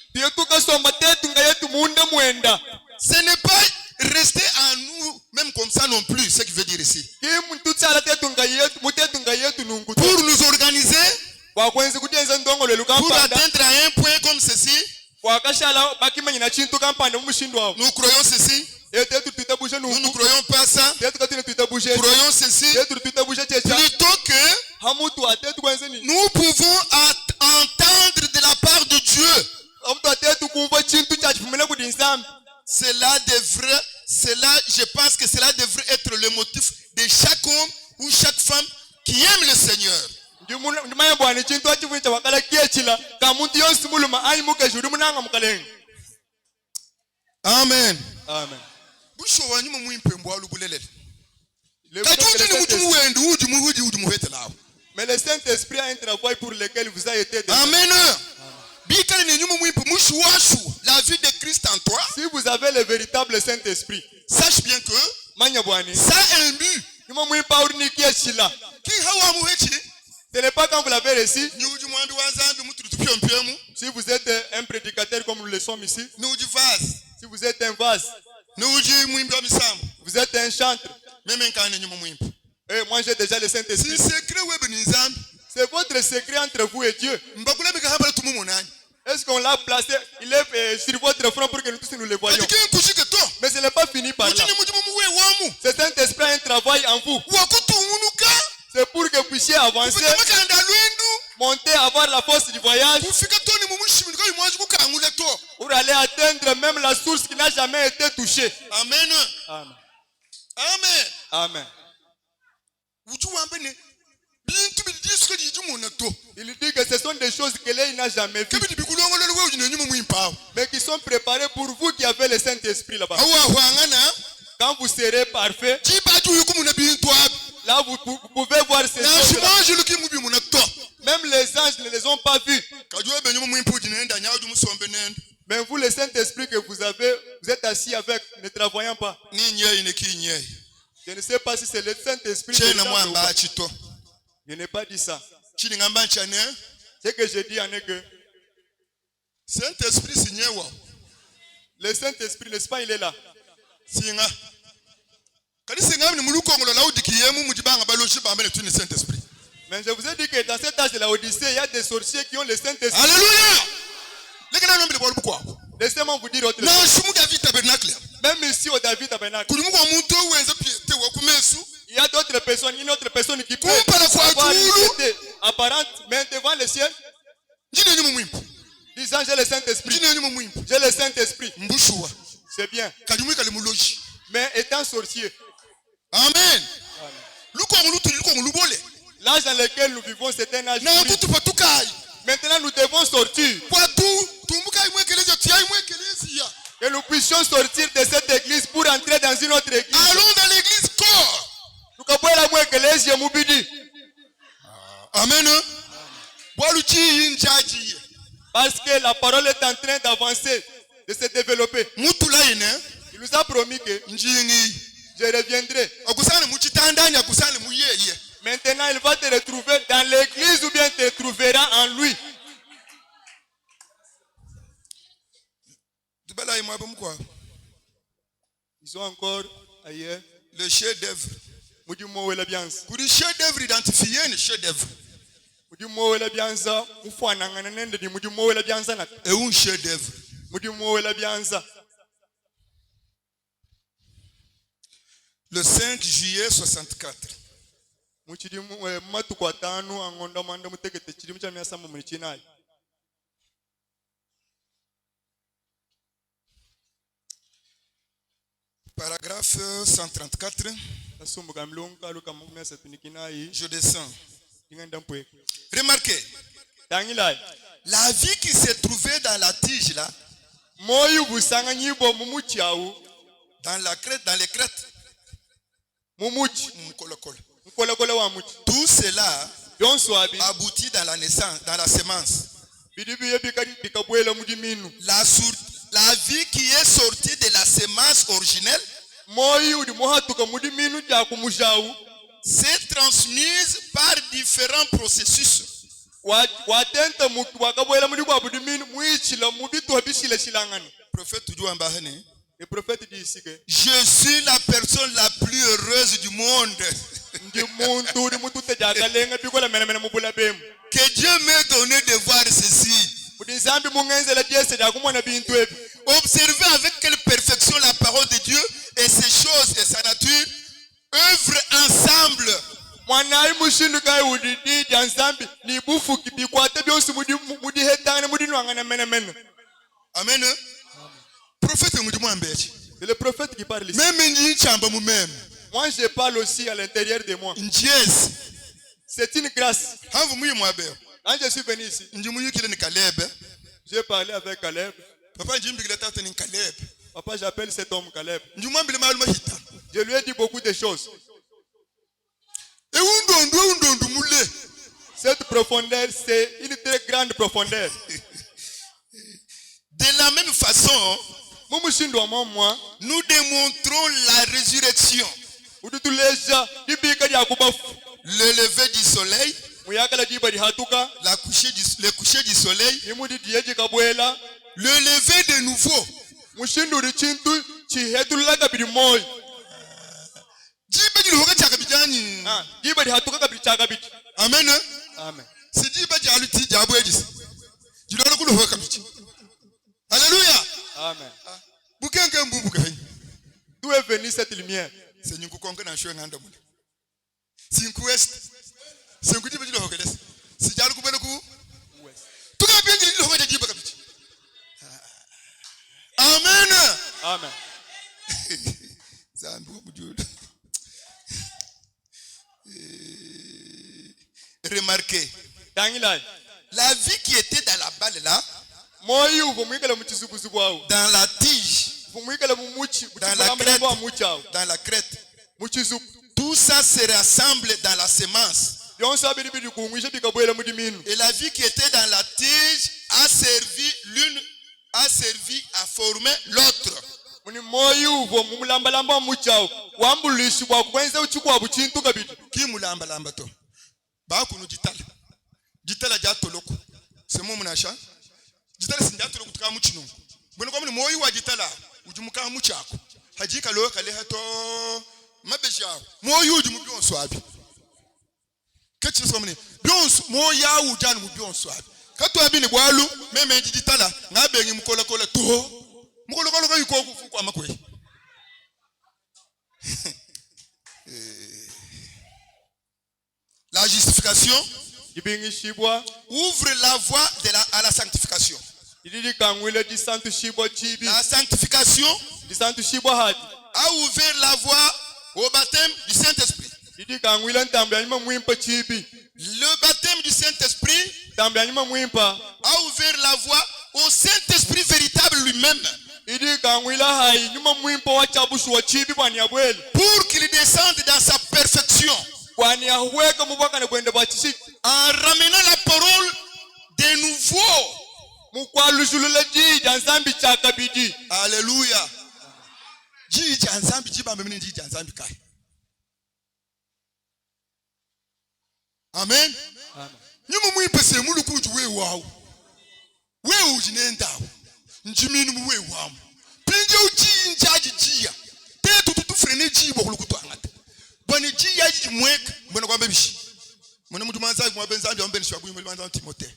Ce n'est pas rester en nous même comme ça non plus, ce qui veut dire ici. Pour nous organiser, pour atteindre à un point comme ceci, nous croyons ceci, nous ne croyons pas ça, croyons ceci, plutôt que nous pouvons entendre de la part de Dieu. Je pense que cela devrait être le motif de chaque homme ou chaque femme qui aime le Seigneur. Amen. Amen. Mais le Saint-Esprit a un travail pour lequel vous avez été désigné. Amen. La vie de Christ en toi. Si vous avez le véritable Saint-Esprit, sache bien que ça imbue. Ce n'est pas quand vous l'avez reçu. Si vous êtes un prédicateur comme nous le sommes ici. Si vous êtes un vase. Vous êtes un chantre. Et moi j'ai déjà le Saint-Esprit. C'est votre secret entre vous et Dieu. Est-ce qu'on l'a placé? Il est sur votre front pour que nous tous nous le voyions. Mais ce n'est pas fini par là. Ce Saint-Esprit a un travail en vous. C'est pour que vous puissiez avancer, monter, avoir la force du voyage, pour aller atteindre même la source qui n'a jamais été touchée. Amen. Amen. Amen. Amen. Il dit que ce sont des choses que l'œil n'a jamais vues, mais qui sont préparées pour vous qui avez le Saint-Esprit là-bas. Quand vous serez parfait, là vous pouvez voir ces choses-là. Même les anges ne les ont pas vus. Mais vous, le Saint-Esprit que vous avez, vous êtes assis avec, ne travaillant pas. Je ne sais pas si c'est le Saint-Esprit. Je n'ai pas dit ça. Ce que je dis en est que Saint-Esprit signé. Le Saint-Esprit, n'est-ce pas, il est là. Mais je vous ai dit que dans cet âge de la Odyssée, il y a des sorciers qui ont le Saint-Esprit. Alléluia! Laissez-moi vous dire autre chose. Même ici au David Tabernacle, il y a d'autres personnes, une autre personne qui peut avoir une piété apparente, mais devant le ciel, disant j'ai le Saint-Esprit. J'ai le Saint-Esprit. C'est bien. Mais étant sorcier. Amen. L'âge dans lequel nous vivons, c'est un âge. Maintenant, nous devons sortir. Que nous puissions sortir de cette église pour entrer dans une autre église. Allons dans l'église corps. Amen. Parce que la parole est en train d'avancer, de se développer. Il nous a promis que je reviendrai. Maintenant, il va te retrouver dans l'église ou bien te trouvera en lui. Ils sont encore ailleurs. Le chef-d'œuvre. Pour le chef-d'œuvre identifié, le chef-d'œuvre. Et un chef-d'œuvre. Le 5 juillet 64. Paragraphe 134. Je descends. Remarquez. La vie qui s'est trouvée dans la tige là. Dans la crête, dans les crêtes. Tout cela aboutit dans la naissance, dans la semence. La vie qui est sortie de la semence originelle s'est transmise par différents processus. Le prophète dit ici que je suis la personne la plus heureuse du monde. Que Dieu m'ait donné de voir ceci. Observez avec quelle perfection la parole de Dieu et ses choses et sa nature œuvrent ensemble. Amen. C'est le prophète qui parle ici. Moi je parle aussi à l'intérieur de moi. C'est une grâce. Quand je suis venu ici, j'ai parlé avec Caleb. Papa, j'appelle cet homme Caleb. Je lui ai dit beaucoup de choses. Cette profondeur, c'est une très grande profondeur. De la même façon, nous démontrons la résurrection. Le lever du soleil, le coucher du soleil, le lever de nouveau. Amen. Amen. Alléluia. Amen. D'où est venue cette lumière? C'est Amen. Amen. Remarquez. La vie qui était dans la balle là, dans la tige, dans la crête, tout ça se rassemble dans la semence. Et la vie qui était dans la tige a servi à former l'autre. Muni moyo uvo mumulambalamba muchao. Wambulishi kwa kwenze uchukua buchintu kabiti. Ki mulambalamba to. Bakunu jitala. Jitala jatoloko. Semo munasha. Jitala sinjatoloko tuka muchino. Bwene kwa muni moyo wa jitala. Ujumuka muchako. Hajika loyo kale hato mabejao. Moyo ujumubion swabi. Ketchi so muni. Bion moya ujanu mubion swabi. Kato abini bwalu meme jitala ngabengi mukola kola to. Mukola kola ko yuko kufuku amakwe. La justification ouvre la voie à la sanctification. La sanctification a ouvert la voie au baptême du Saint-Esprit. Le baptême du Saint-Esprit a ouvert la voie au Saint-Esprit véritable lui-même. Pour qu'il descende dans sa perfection. En ramenant la parole de nouveau. Alléluia. Amen. Boni ji ya ji mwek bwana kwa bebishi mwana mtu manza kwa benza ndio mbeni shwabu mwanza Timothée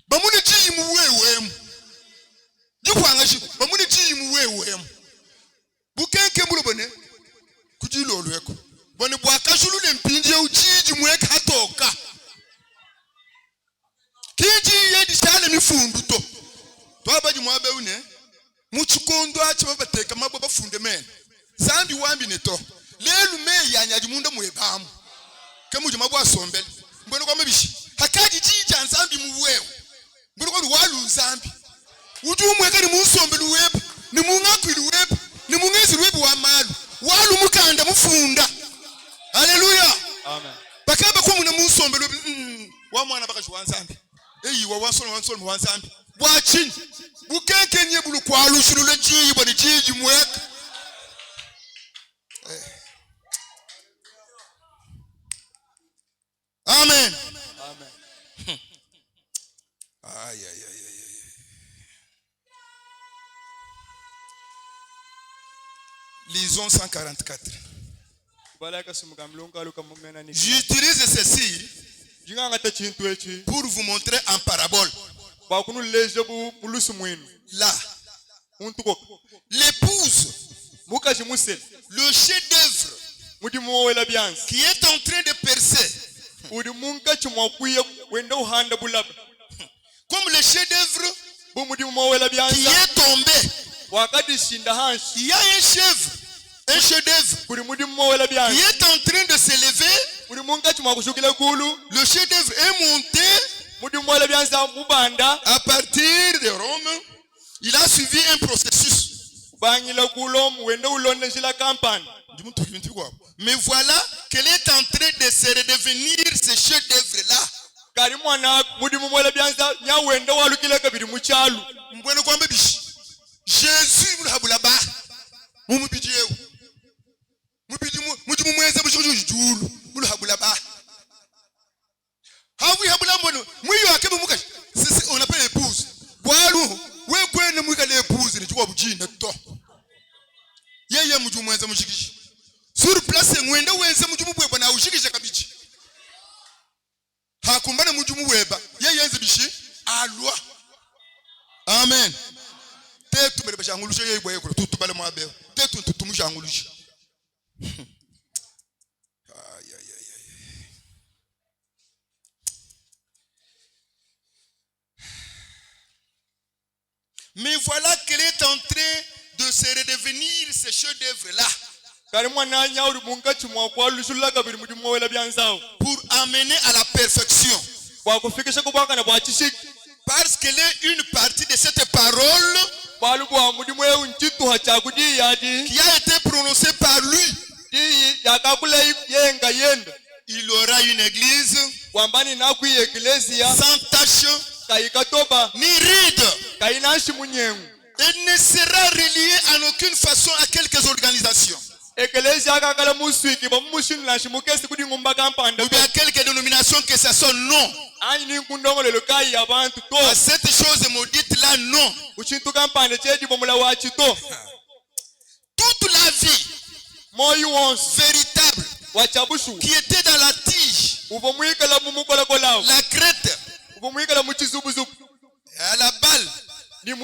bamuni ji muwewe jikwanga shi bamuni ji muwewe bukenke mulobone kujilo lweko boni bwakashulu le mpinje ujiji mwek hatoka kiji yedi sale mifundu to abaji mwabe une muchikondo achi babateka mabo bafunde men zambi wambi neto lelu me yanyaji munda mwebamu kemuji mabwa sombele mbona kwa mabishi hakaji jija nzambi muwewe mbona kwa walu nzambi uju mweka ni musombele web ni mungakwili web ni mungezi web wa malu walu mukanda mufunda. Haleluya. Amen. Bakaba kwa muna musombele wa mwana baka jwa nzambi eyi wa wansolo wa nzambi bwachini bukenke nyebulu kwa lushulule jiji bwa jiji mweka. Amen. Amen. Aïe. Lisons 144. J'utilise ceci pour vous montrer en parabole. Là, l'épouse, le chef-d'œuvre qui est en train de percer. Comme le chef-d'œuvre qui est tombé. Il y a un chef-d'œuvre qui est en train de s'élever. Le chef-d'œuvre est monté à partir de Rome. Il a suivi un processus. Mais voilà qu'elle est en train de se redevenir ce chef-d'œuvre-là. Jésus on appelle l'épouse. Sur place mwende wenze mujumu bweba na ushikisha kabichi. Hakumbana mujumu weba yeye yenze bishi alwa. Amen. Tetu bele bashangulusha yeye boye ko tutu bale mwabe. Tetu tutumushangulusha. Mais voilà qu'elle est en train de se redevenir ce chef-d'œuvre-là. Pour amener à la perfection. Parce qu'elle est une partie de cette parole qui a été prononcée par lui. Il aura une église sans tache ni ride. Et ne sera relié en aucune façon à quelques organisations. Ou bien à quelques dénominations que ça soit non. À cette chose maudite là, non. Toute la vie véritable qui était dans la tige, la crête et à la balle, est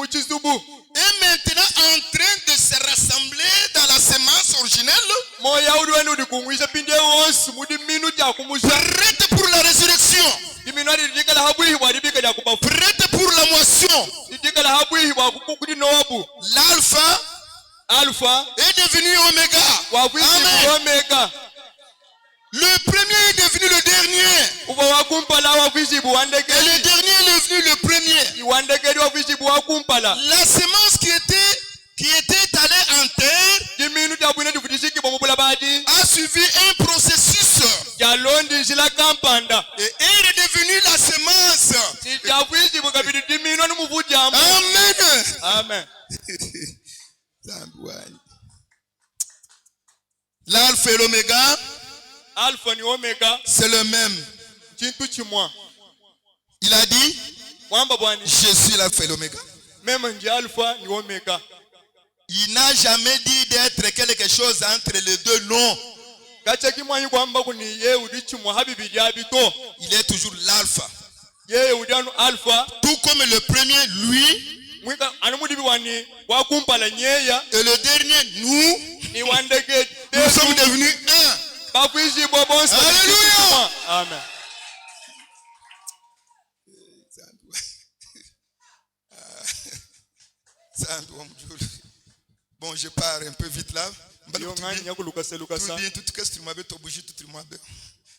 maintenant en train de se rassembler dans la semence originelle, prête pour la résurrection, prête pour la moisson. L'alpha est devenu oméga. Amen. Le premier est devenu le dernier. Et le dernier est devenu le premier. La semence qui était allée en terre a suivi un processus. Et elle est devenue la semence. Amen. Amen. L'alpha et l'oméga, c'est le même. Il a dit, je suis l'alpha et l'oméga. Il n'a jamais dit d'être quelque chose entre les deux, non. Il est toujours l'alpha. Tout comme le premier, lui. Et le dernier, nous sommes devenus un. Alléluia. Amen. Bon, je pars un peu vite là.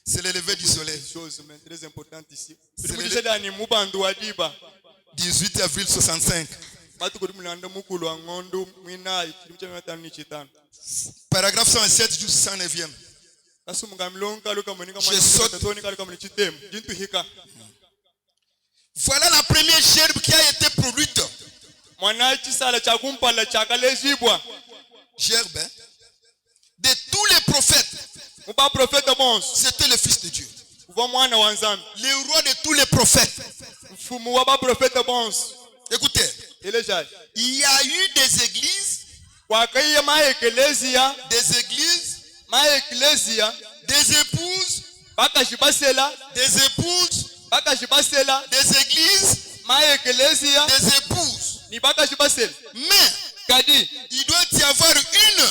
C'est le lever du soleil. Très importante ici. 18 avril 65. Paragraphe 107 jusqu'au 109e. Je saute. Voilà la première gerbe qui a été produite. Gerbe de tous les prophètes. C'était le Fils de Dieu. Le roi de tous les prophètes. Écoutez, il y a eu des églises, des épouses, des églises, des épouses. Mais il doit y avoir une.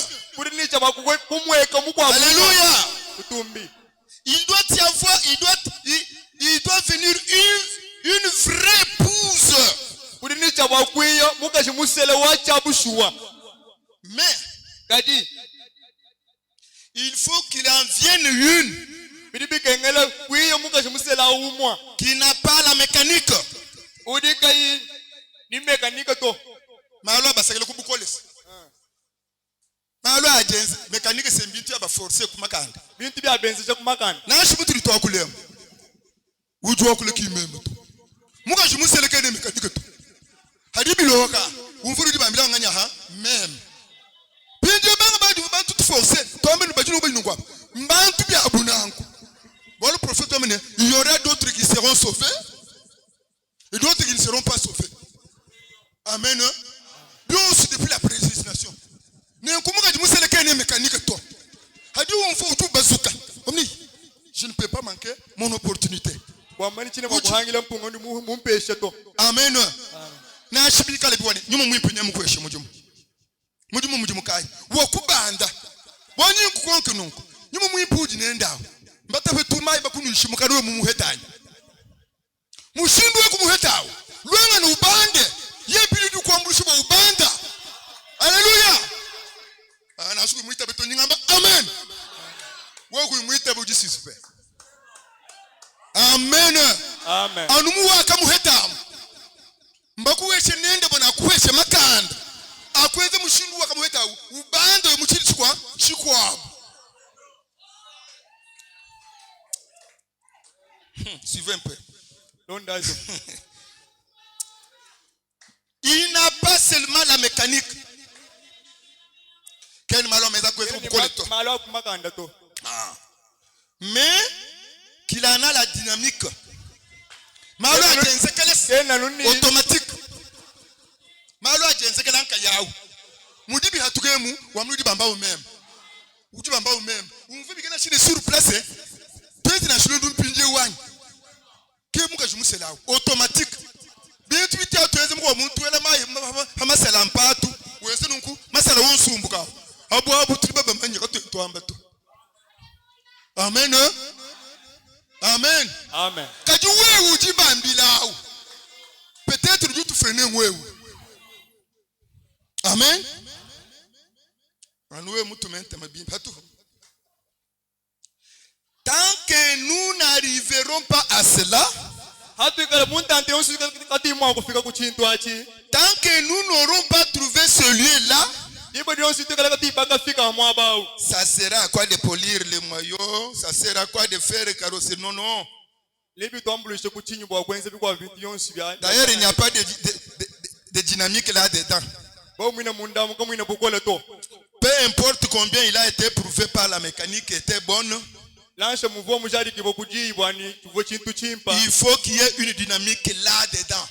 Alléluia. Il doit venir une vraie épouse. Mais il faut qu'il en vienne une qui n'a pas la mécanique. Mécanique c'est bintu aba forcer kumakanda. Bintu bya benzeje kumakanda. Na shibutu litwa kulema. Ujwa kuleki imemo. Muka jimuseleke ne mécanique to. Hadi biloka. Umfuru dibambila nganya ha même. Bintu banga ba tout forcer. Tombe no bajino bajino kwa. Mbantu bya abunanko. Bon le prophète amene, il y aura d'autres qui seront sauvés et d'autres qui ne seront pas sauvés. Amen. Bien aussi depuis la prédestination. Je ne peux pas manquer mon opportunité. Amen. Alléluia. Amen. Amen. Amen. Anumuwa kamuheta. Mbakuweshe nende bona kuweshe makanda. Akweze mushindu wa kamuheta ubando muchiri chikwa chikwabo. Suivez un peu. Il n'a pas seulement la Mais qu'il en a la dynamique. Automatique. Malo ajenze kala nka yawo. Mudibi hatugemu wa mudi bamba o même. Uti bamba o même. Unve bigena chine sur place. Peut na shulu dum pinje wan. Ke muka jumusela automatique. Bitu biti atweze mu omuntu ele mai hamasela mpatu. Wense nunku masala wonsumbuka. Abu triba bamanya to ambato. Amen. Amen. Amen. Kaju wewe ujibambila. Peut-être du tout freiner wewe. Amen. Tant que nous n'arriverons pas à cela, tant que nous n'aurons pas trouvé ce lieu-là, ça sera à quoi de polir les maillots, ça sera à quoi de faire carrosser. Non, non. D'ailleurs, il n'y a pas de dynamique là-dedans. Peu importe combien il a été prouvé par la mécanique était bonne, il faut qu'il y ait une dynamique là-dedans.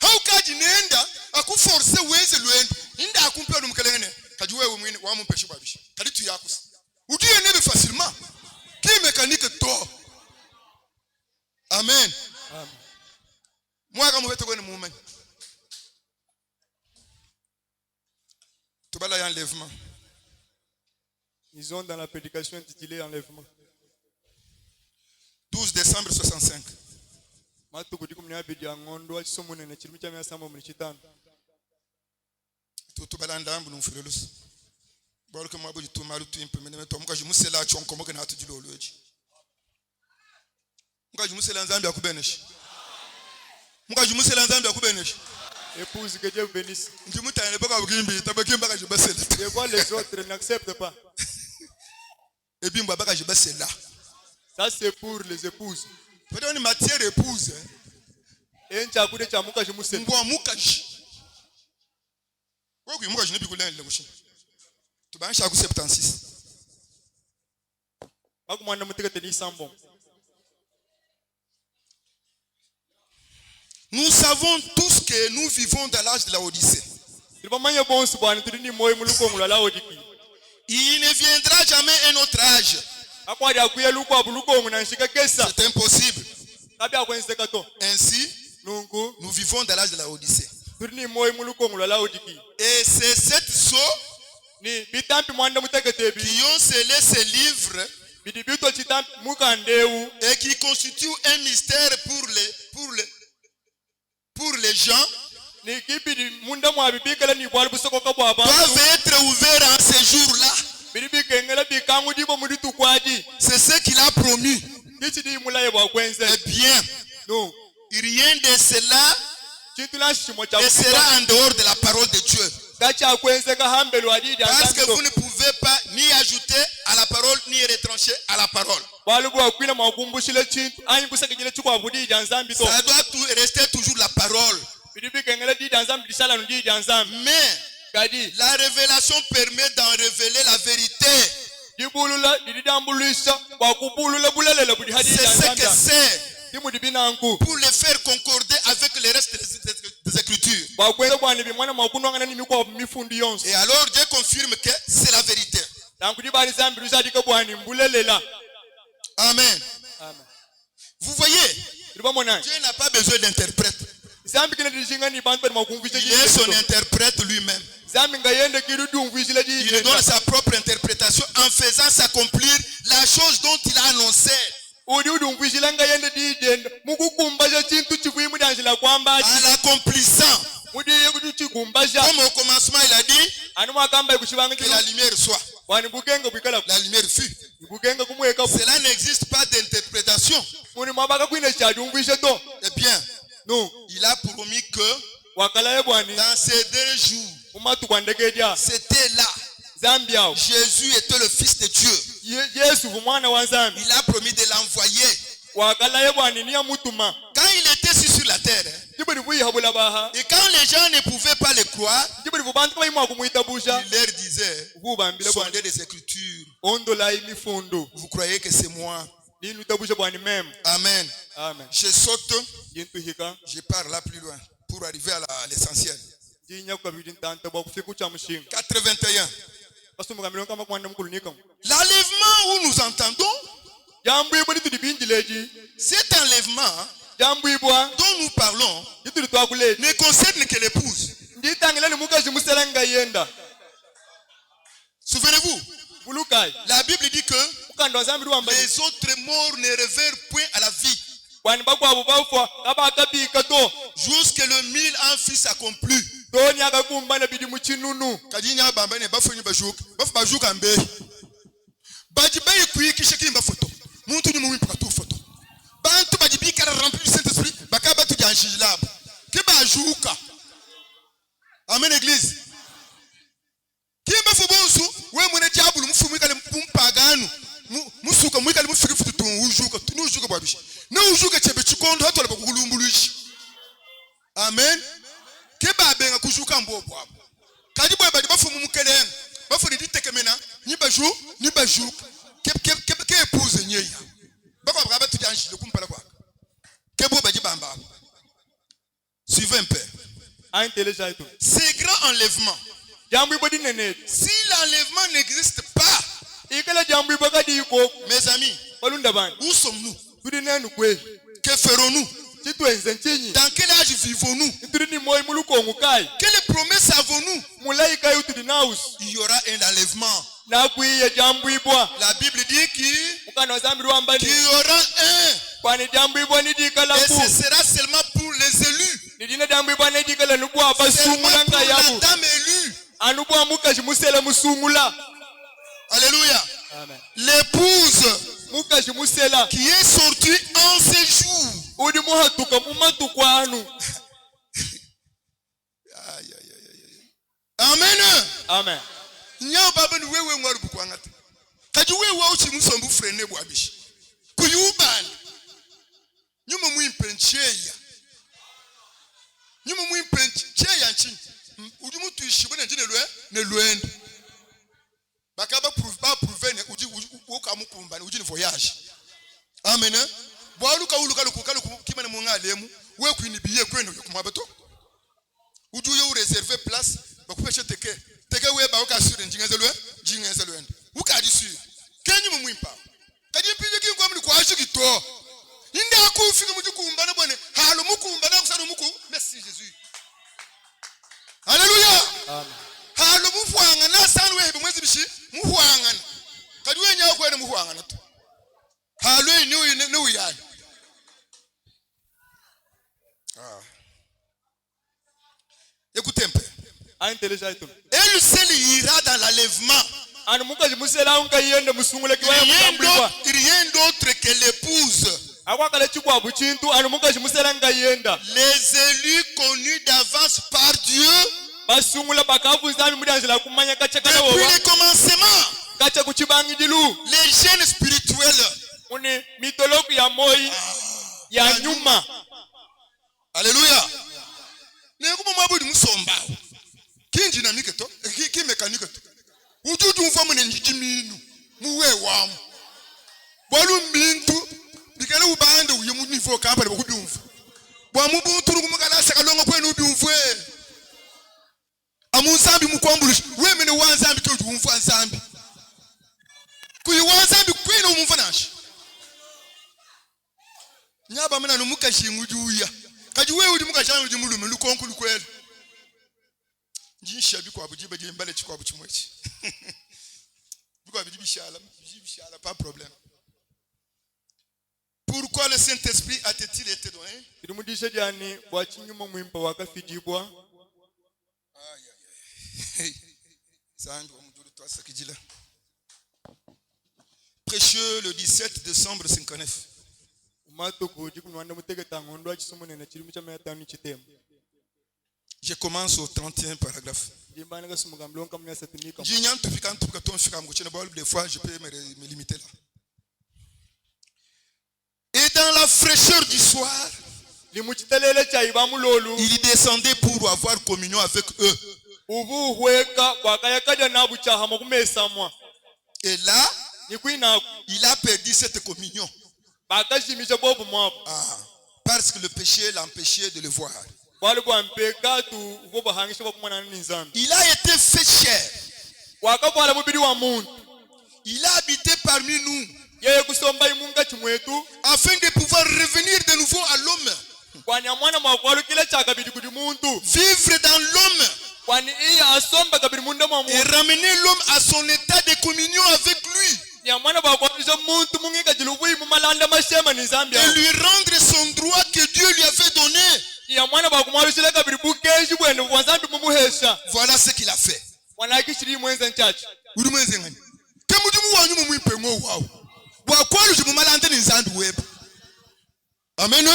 How kaji nenda akuforce weze lwendo inda akumpe numkelene kaji wewe mwini wa mumpeshe babisha kadi tu yakusa udiye nebe facilement ki mécanique to. Amen. Amen. Mwaka mubete kwene mumanyi tubala ya enlèvement. Ils ont dans la prédication intitulée enlèvement. 12 décembre 65. Tutubalanda ambu numfulelus. Barka mabu tumaru tu impemene to muka jumusela chonko muka na tujilo oloji. Muka jumusela nzambi akubeneshi. Muka jumusela nzambi akubeneshi. Épouse que Dieu bénisse. Njimutane baka bugimbi tabaki mbaka jibasela. Et voir les autres n'acceptent pas. Et bien baka jibasela. Ça c'est pour les épouses. Peut-être une matière épouse. Et nchakude cha muka jumusela. Mbwa muka ji. Wewe muka jine bikula ile kushi. Tubanisha ku 76. Bakumwana mutekete ni sambo. Nous savons tous que nous vivons dans l'âge de la Odyssée. Il ne viendra jamais un autre âge. C'est impossible. Ainsi, nous vivons dans l'âge de la Odyssée. Et c'est cette eau qui ont scellé ces livres et qui constituent un mystère pour les gens doivent être ouverts en ces jours-là. C'est ce qu'il a promis. Eh bien, rien de cela ne sera en dehors de la parole de Dieu. Parce que vous ne pouvez pas ni ajouter à la parole ni retrancher à la parole. Ça doit rester toujours la parole. Mais la révélation permet d'en révéler la vérité. C'est ce que c'est pour les faire concorder avec le reste des Écritures. Et alors Dieu confirme que c'est la vérité. Amen. Vous voyez, Dieu n'a pas besoin d'interprète. Il est son interprète lui-même. Il donne sa propre interprétation en faisant s'accomplir la chose dont il a annoncé. En l'accomplissant. Comme au commencement il a dit que la lumière soit. La lumière fut. Cela n'existe pas d'interprétation. Eh bien, il a promis que Dans ces derniers jours, c'était là. Jésus était le Fils de Dieu. Il a promis de l'envoyer. Quand il était sur la terre, et quand les gens ne pouvaient pas le croire, il leur disait, sondez les Écritures. Vous croyez que c'est moi? Amen. Je saute, je pars là plus loin pour arriver à l'essentiel. 81. L'enlèvement où nous entendons, cet enlèvement dont nous parlons ne concerne que l'épouse. Souvenez-vous, la Bible dit que les autres morts ne revinrent point à la vie jusque le 1000 ans fut accompli. Amen, église. Amen. Suivez un peu. C'est grand enlèvement. Si l'enlèvement n'existe pas, mes amis, où sommes-nous? Que ferons-nous? Dans quel âge vivons-nous? Quelle promesse avons-nous? Il y aura un enlèvement. La Bible dit qu'il y aura un. Et ce sera seulement pour les élus. Seulement pour la dame élue. Alléluia. L'épouse qui est sortie en séjour. Amen. Amen. Voyage. Amen. Uju réserver place, bakupeshe teke. Teke we ba okasure njingezelwe, jingezelwe. Ukaji sur. Kenyu mumwimpa. Kaji mpije kingwa mli kwashi kito. Inda akufika mujukumba na bone. Halo mukumba na kusanu muku. Merci Jésus. Alléluia. Amen. Halo mufuanga na sanu we mwezi bishi, mufuanga. Kaji we nyawo kwene mufuanga tu. Halo ni uyali. Écoutez un peu. Et le ciel ira dans l'enlèvement. Rien d'autre que l'épouse. Les élus connus d'avance par Dieu depuis le commencement. Les jeunes spirituels. Alléluia. Nekuma mabudi musomba. Kinji na miketo, ki mekanike to. Ujuju mfamu ne njiminu. Muwe wamu. Bolu mbintu bikele ubande uye mu niveau kamba le kudumfu. Bwa mubuntu kumukala sakalongo kwenu udumfwe. Amunzambi mukwambulisha. We mene wanzambi to udumfu anzambi. Kuyi wanzambi kwenu umumfanashi. Nyaba mena numukashi ngujuya. Kaji we udi muka chanu jimulume lukonku lukwele. Njisha biko abujiba jimbale chiko abuchimwechi. Biko abijibishala pas problème. Pourquoi le Saint-Esprit a-t-il été donné? Précieux le 17 décembre 59. Je commence au 31 paragraphe. Des fois, je peux me limiter là. Et dans la fraîcheur du soir, il descendait pour avoir communion avec eux. Et là, il a perdu cette communion. Parce que le péché l'empêchait de le voir. Il a été fait chair. Il a habité parmi nous afin de pouvoir revenir de nouveau à l'homme. Vivre dans l'homme et ramener l'homme à son état de communion avec lui. Et lui rendre son droit que Dieu lui avait donné. Voilà ce qu'il a fait. Amen.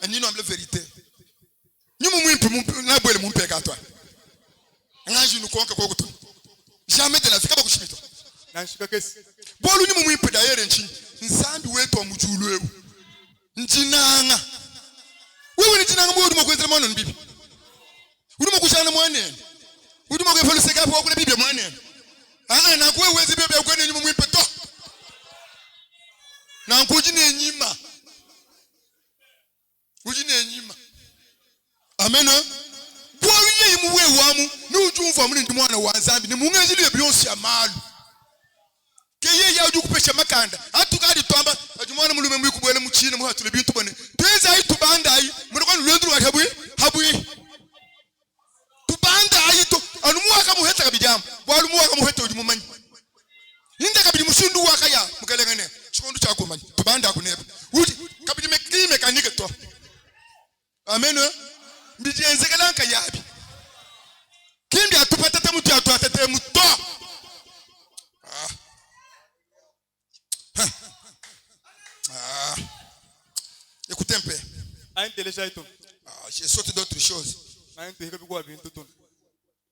Et nous avons la vérité. Jamais de la vie. Amen. Amen. Écoutez un peu. J'ai sauté d'autres choses.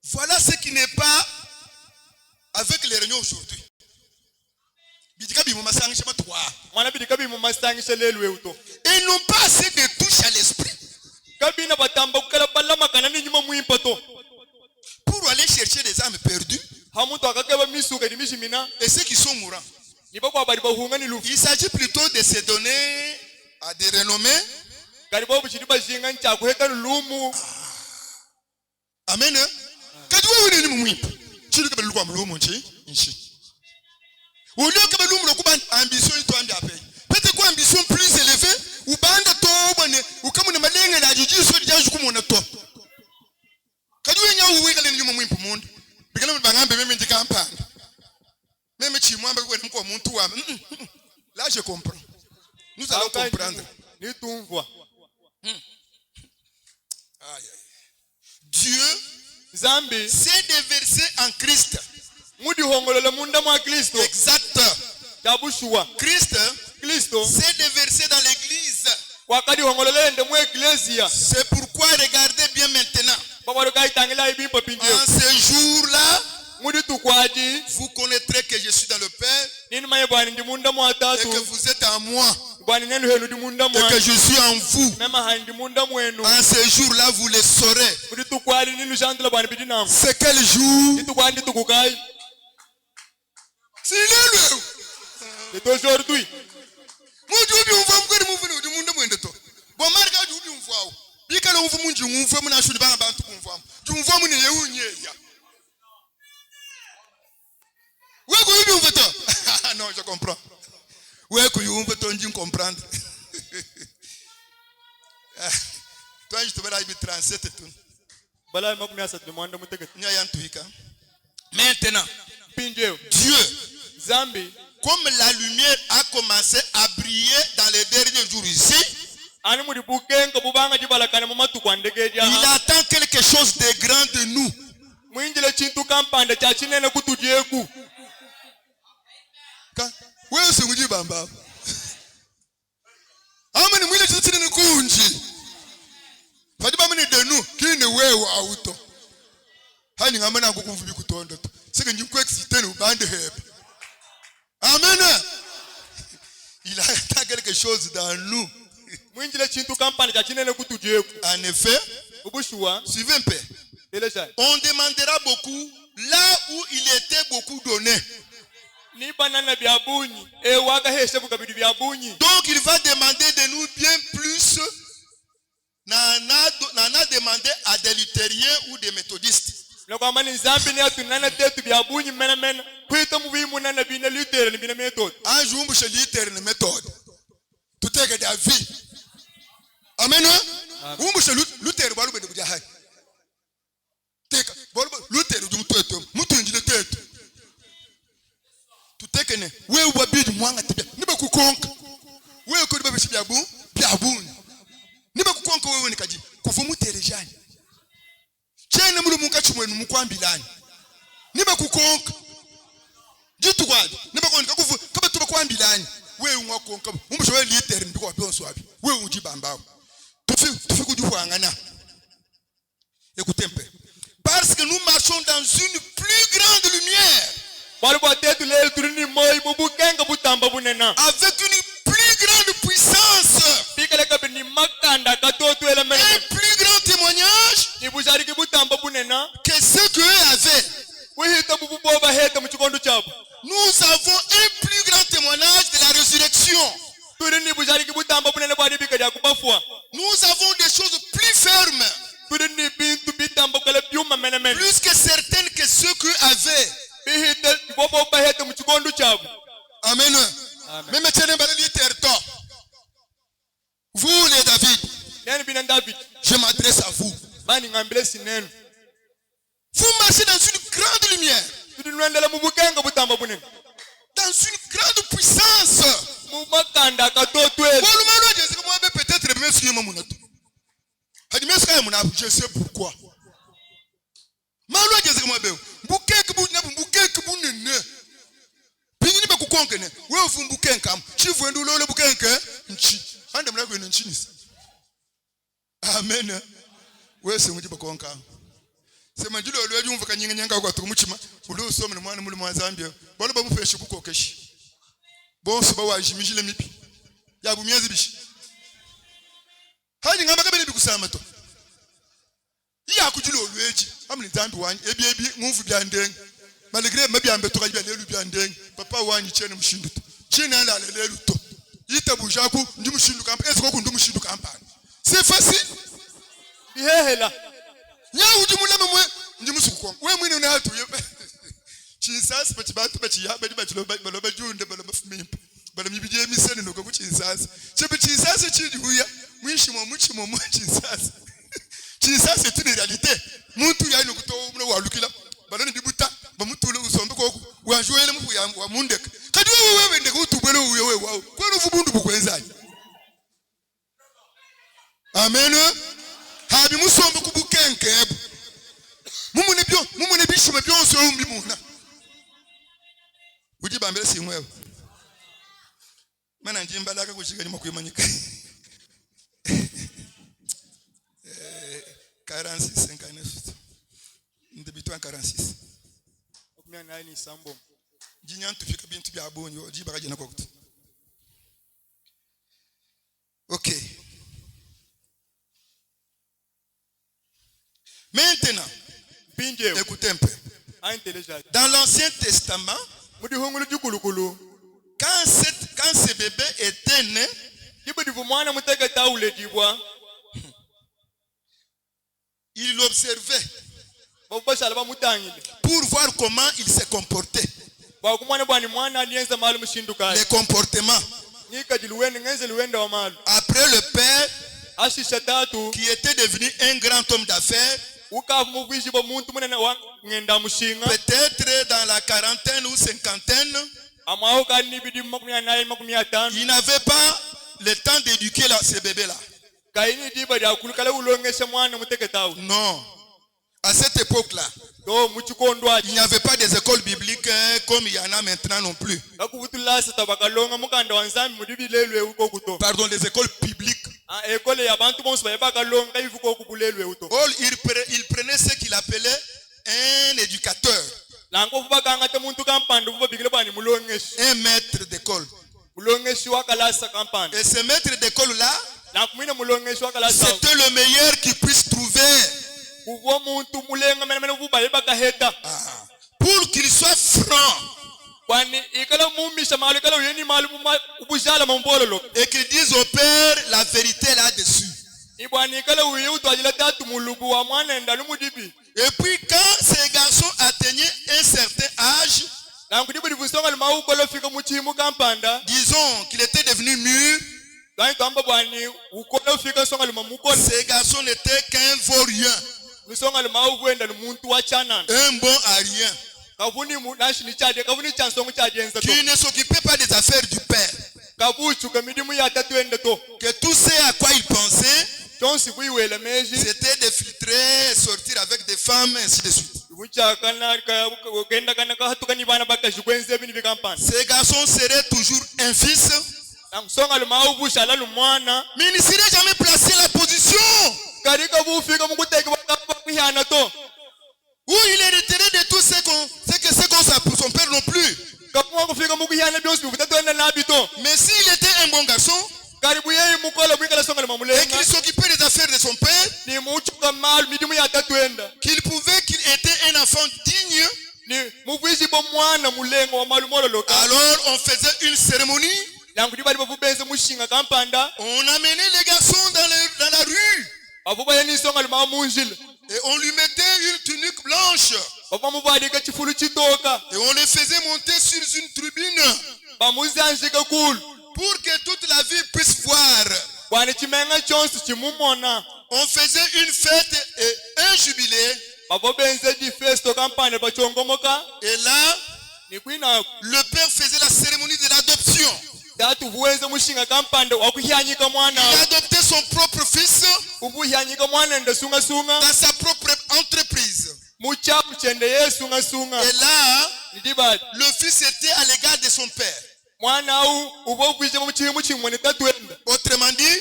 Voilà ce qui n'est pas avec les réunions aujourd'hui. Et ils n'ont pas assez de touche à l'esprit pour aller chercher des âmes perdues et ceux qui sont mourants. Il s'agit plutôt de se donner à des renommés. Amen. Peut-être quoi ambition plus élevée ou bande tobane ou comme on malenge la jiji so dia juku mona to kadi wenya uwe kale nyuma mwimpu mundu bigala bangambe meme ndikamba meme chimwa mba kwa mko muntu wa là je comprends nous allons comprendre ni tumvwa Dieu Zambi s'est déversé en Christ. Exact. Christ s'est déversé dans l'église. C'est pourquoi regardez bien maintenant. En ce jour-là, vous connaîtrez que je suis dans le Père et que vous êtes en moi et que je suis en vous. En ce jour-là, vous le saurez. C'est quel jour? C'est aujourd'hui. Non, je comprends. Ouais, que vous pouvez comprendre. Toi, je te vais aller 37 tonnes. Maintenant, Dieu, comme la lumière a commencé à briller dans les derniers jours ici, il attend quelque chose de grand de nous. wewe auto. Hani ngamana kukumvubi kutondo to. Sike njikwe excité no bande heb. Amen. Il a quelque chose dans nous. En effet, suivez un peu. On demandera beaucoup là où il était beaucoup donné. Donc il va demander de nous bien plus. N'en a demandé à des luthériens ou des méthodistes. Un jour, je lis une méthode. Tout est de vie. Amen. Je Luther, tout est que ne. Oui, ou bien du moins, ne pas couconque. Oui, que tu vas bien biabou. Ne pas couconque, oui, on dit. Kufumu terejani. Tiens, ne me munka chumwe mukwambilani. Ne pas couconque. Dis-tu quoi? Ne pas couconque. Comment tu vas kwambilani? Oui, on va couconque. On va Luther, ne doit pas soif. Oui, on dit bamba. Tu fais que du wangana. Écoutez un peu. Parce que nous marchons dans une plus grande lumière. Avec une plus grande puissance. Un plus grand témoignage que ce qu'eux avaient. Nous avons un plus grand témoignage de la résurrection. Nous avons des choses plus fermes. Plus que certaines que ceux qu'eux avaient. Amen. Vous les David, je m'adresse à vous. Vous marchez dans une grande lumière. Dans une grande puissance. Je sais pourquoi. Amen. Oui, c'est moi qui c'est moi qui malgré maybe ambetoka bya lelu bya ndenge papa wanyi chene mushinduto chene ala lelu to itabujaku ndi mushindu kampa eziko ku ndi mushindu kampa c'est facile ihehela nya uji mulame mwe ndi musuko we mwini na hatu ye chinsasi pati bantu bachi ya badi bachi loba junde baloba fumimpa balo mibije misene no ku chinsasi chepe chinsasi chidi huya mwishimo muchimo mu chinsasi chinsasi c'est une réalité muntu ya no kuto mno walukila baloni dibuta bamutule usombe koko wanjwele mu wa mundeka kadi wewe ndeka utubwele wewe wao kwenu vubundu bukwenzani. Amen. Habi musombe kubukenke mumune bishime byonso umbi muna uji bambele simwewe mana njimbalaka kushika nyuma kuyimanyika 46 59 ndebitwa 46 okumya ni sambo jinya ntufika bintu bya bonyo ojiba kagena kwa kuti. OK. Maintenant, écoutez un peu. Dans l'Ancien Testament, quand ce bébé était né, il l'observait pour voir comment il se comportait. Les comportements. Après le père, qui était devenu un grand homme d'affaires, peut-être dans la quarantaine ou cinquantaine, il n'avait pas le temps d'éduquer ce bébé-là. Non. À cette époque-là, il n'y avait pas des écoles bibliques comme il y en a maintenant non plus. Pardon, des écoles bibliques. Il prenait ce qu'il appelait un éducateur. Un maître d'école. Et ce maître d'école-là, c'était le meilleur qu'il puisse trouver. Pour qu'il soit franc. Et qu'il dise au Père la vérité là-dessus. Et puis quand ces garçons atteignaient un certain âge, disons qu'il était devenu mûr, ces garçons n'étaient qu'un vaurien, un bon à rien, qui ne s'occupait pas des affaires du Père, que tout ce à quoi il pensait, c'était de filtrer, sortir avec des femmes, ainsi de suite. Ces garçons seraient toujours un fils, mais il ne serait jamais placé à la position où il hériterait de tout ce que son père non plus. Mais s'il était un bon garçon et qu'il s'occupait des affaires de son père, qu'il était un enfant digne, alors on faisait une cérémonie. On amenait les garçons dans la rue et on lui mettait une tunique blanche et on les faisait monter sur une tribune pour que toute la ville puisse voir. On faisait une fête et un jubilé. Et là, le père faisait la cérémonie de l'adoption. Il adoptait son propre fils dans sa propre entreprise. Et là, le fils était à l'égard de son père. Autrement dit,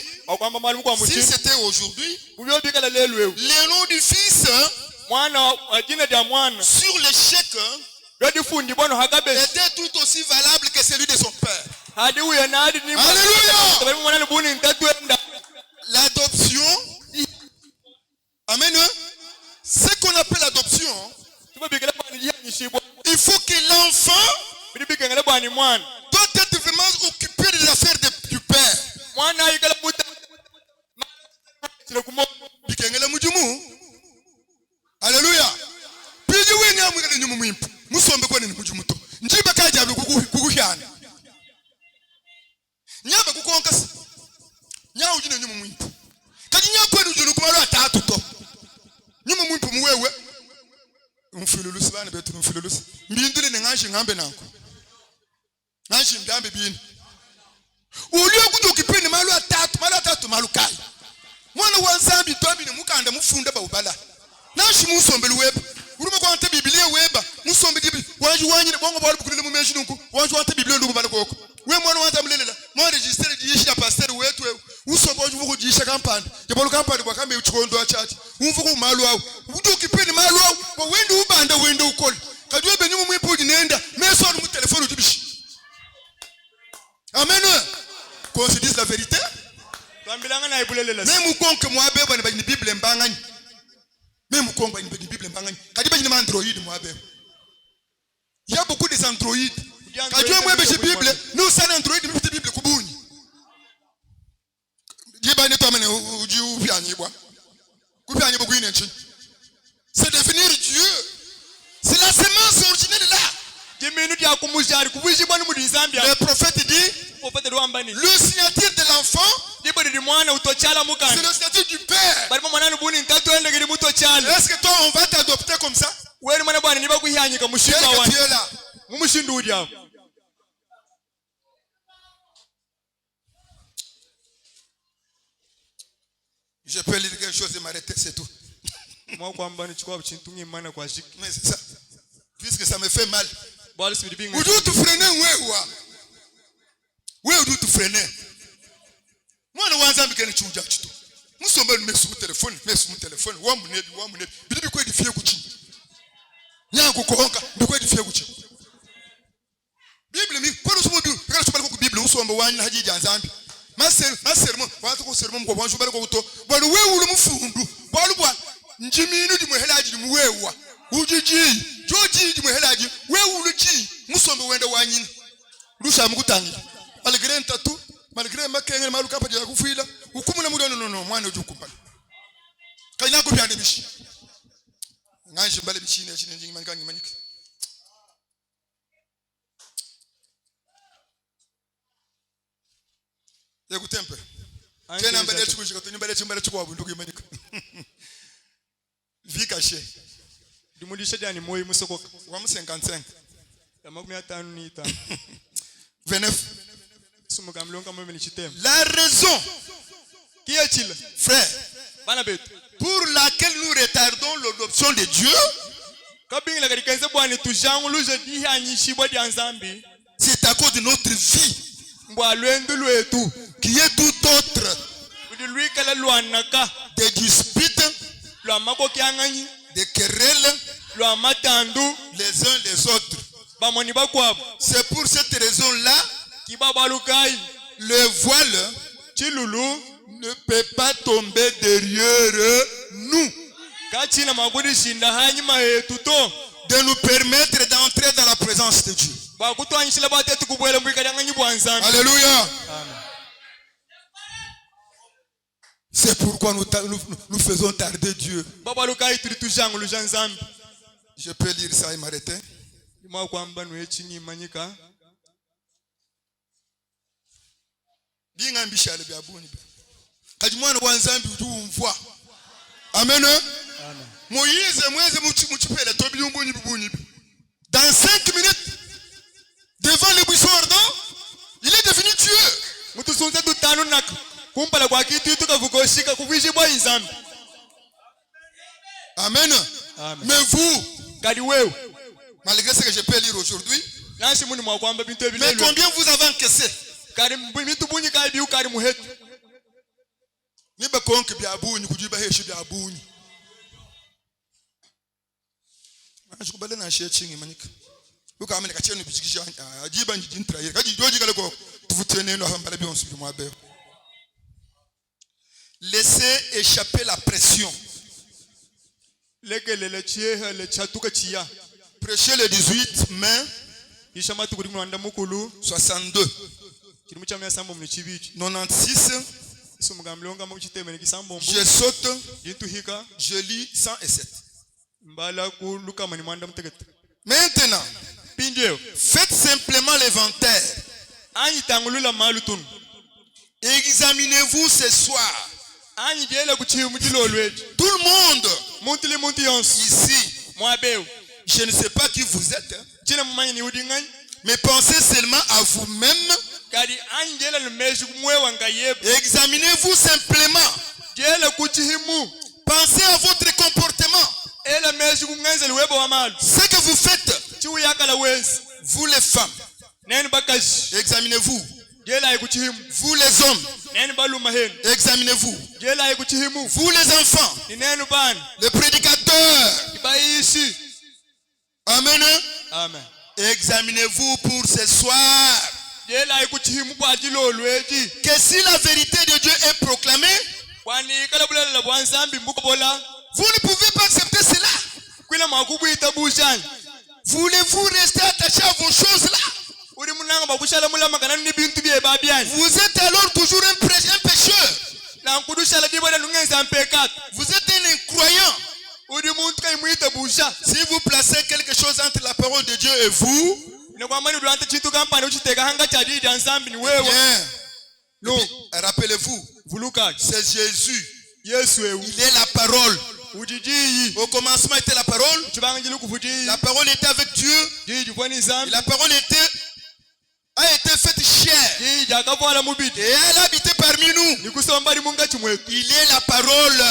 si c'était aujourd'hui, le nom du fils sur le chèque était tout aussi valable que celui de son père. Alléluia. L'adoption, amen. Ce qu'on appelle l'adoption, il faut que l'enfant doit être vraiment occupé des affaires du père. Alléluia. Nyaba kukonkasa nyawo jina nyumu mwimpu kati nyakwenu jino kumalo atatu to nyumu mwimpu muwewe umfululusi bana betu umfululusi mbindule nengashi ngambe nanko ngashi mbyambe bini uliyo kujo kipindi malo atatu malo kai mwana wanzambi tobi ne mukanda mufunda bawubala nashi musombeli weba uruma kwante biblia weba musombe gibi wanju wanyine bongo bali bukulile mu meshi nunku wanju wante biblia ndugu bana koko we mwana wanta mulelela mwana register jisha pastor wetu usombe wanju vuku jisha kampani yabolo kampani kwa kambe uchikondo achati umvuku malu awu ujo kipindi malu awu kwa wende ubanda wende ukole kadwe benyumu mwipuji nenda meso mu telefone ujibishi. Amen. Qu'on se dise la vérité. Même konke mwabe bana bani bible mbangani. Même konke bani bible mbangani. Kadiba ni android mwabe. Il y a beaucoup des androïdes. Quand Dieu m'a dit Bible, nous sommes androïdes, nous sommes Bible kubuni. C'est devenir Dieu. C'est la semence originelle là. Le prophète dit le signature de l'enfant, c'est le signature du père. Est-ce que toi on va t'adopter comme ça? Quel que tu es là. Je peux lire quelque chose et m'arrêter, c'est tout. Mais c'est ça. Puisque ça me fait mal. Où tu freiner, où tu freiner? Moi, mwana wanzambi kene chuja chito musomba mesu mu telefone wa munebi bibi ko edifie kuchi nyango kohonka ndiko edifie kuchi Bible mi kwa nso modu kana so bale ko Bible usomba wanya haji janzambi masermo wa ko sermo ko wanju bale ko kuto bale wewulu mufundu bale bwa njiminu di muhelaji mu wewa ujiji joji di muhelaji wewulu ji musomba wende wanyina rusha mukutangira malgré ntatu malgré makenge maluka pa ja kufuila hukumu na mudo no mwana ujukumbala kanya ko byane bishi nganje mbale bishine chine njingi manika ngimanyika Yekutempe tena mbele chikushika tuni mbele chikwa bundu ngimanyika vikashe dimudisha dani moyo musokoka wa musenkansenga ya makumi atanu ni ita 29 la raison qui est-il frère pour laquelle nous retardons l'adoption de Dieu c'est à cause de notre vie qui est tout autre des disputes des querelles les uns les autres. C'est pour cette raison-là le voile ne peut pas tomber derrière nous, de nous permettre d'entrer dans la présence de Dieu. Alléluia. C'est pourquoi nous faisons tarder Dieu. Je peux lire ça et m'arrêter. Bien ambitieux le biabuni. Kadimwana wanzambi utumvwa. Amen. Moïse mweze muchipele tobi umbuni bibuni. Dans 5 minutes devant les buissons ardents, il est devenu Dieu. Mutusonze tutano nak kumpala kwa kitu tukavukoshika kuvishi bwa inzambi. Amen. Mais vous, malgré ce que je peux lire aujourd'hui, mais combien vous avez encaissé? Niba konke byabunyi kujiba heshi byabunyi. Ashukubale na shechingi manika. Uka amene kachenu bichikisha ajiba njintra yere. Kaji joji kale ko tufutene no hambale byonsu byumwabe. Laissez échapper la pression. Prêchez le 18 mai 62 96. Je saute, je lis 107. Maintenant, faites simplement l'inventaire. Examinez-vous ce soir. Tout le monde ici, je ne sais pas qui vous êtes, mais pensez seulement à vous-même. Examinez-vous simplement. Pensez à votre comportement. Ce que vous faites, vous les femmes, examinez-vous. Vous les hommes, examinez-vous. Vous les enfants, les prédicateurs, amen. Examinez-vous pour ce soir. Que si la vérité de Dieu est proclamée, vous ne pouvez pas accepter cela. Voulez-vous rester attaché à vos choses là? Vous êtes alors toujours un pécheur. Vous êtes un incroyant. Si vous placez quelque chose entre la parole de Dieu et vous, rappelez-vous, c'est Jésus. Il est la parole. Au commencement était la parole. La parole était avec Dieu. Et la parole a été faite chair. Et elle habitait parmi nous. Il est la parole.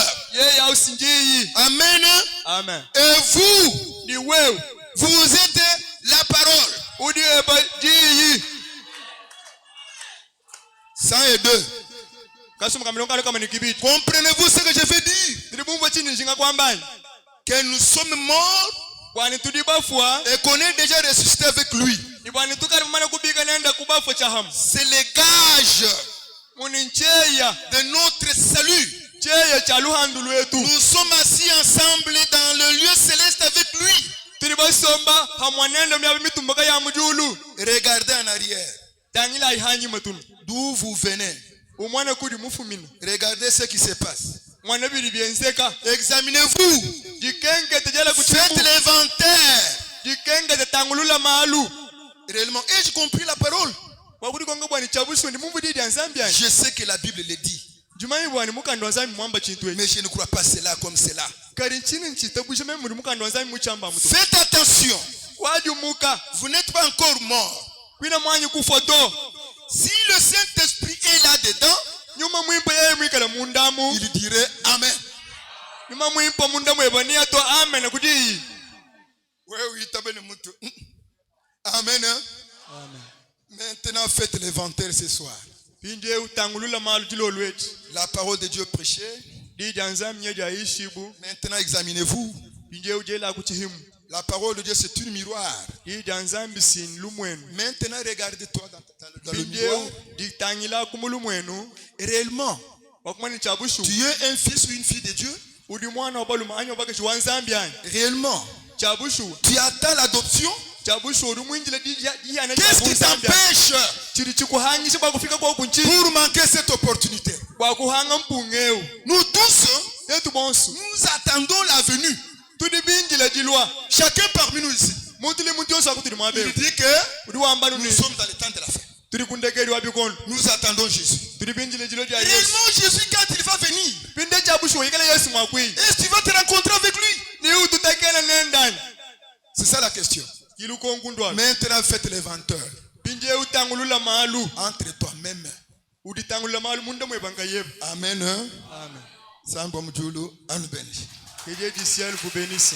Amen. Et vous êtes la parole. 102. Comprenez-vous ce que je veux dire? Que nous sommes morts et qu'on est déjà ressuscité avec lui. C'est le gage de notre salut. Nous sommes assis ensemble dans le lieu céleste avec lui. Regardez en arrière. D'où vous venez. Regardez ce qui se passe. Examinez-vous. Faites l'inventaire. Réellement, ai-je compris la parole? Je sais que la Bible le dit. Mais je ne crois pas cela comme cela. Faites attention. Vous n'êtes pas encore mort. Si le Saint-Esprit est là-dedans, il dirait Amen. Amen. Maintenant, faites l'inventaire ce soir. La parole de Dieu prêchée. Maintenant, examinez-vous. La parole de Dieu, c'est un miroir. Maintenant, regardez-toi dans le miroir. Réellement, tu es un fils ou une fille de Dieu? Réellement, tu attends l'adoption? Qu'est-ce qui t'empêche pour manquer cette opportunité? Nous tous, nous attendons la venue. Chacun parmi nous ici, il dit que nous sommes dans le temps de la fin. Nous attendons Jésus. Réellement, Jésus, quand il va venir, est-ce que tu vas te rencontrer avec lui? C'est ça la question. Maintenant, faites l'inventeur entre toi-même. Amen. Amen. Sambom Djoulou, Anu Béni. Que Dieu du ciel vous bénisse.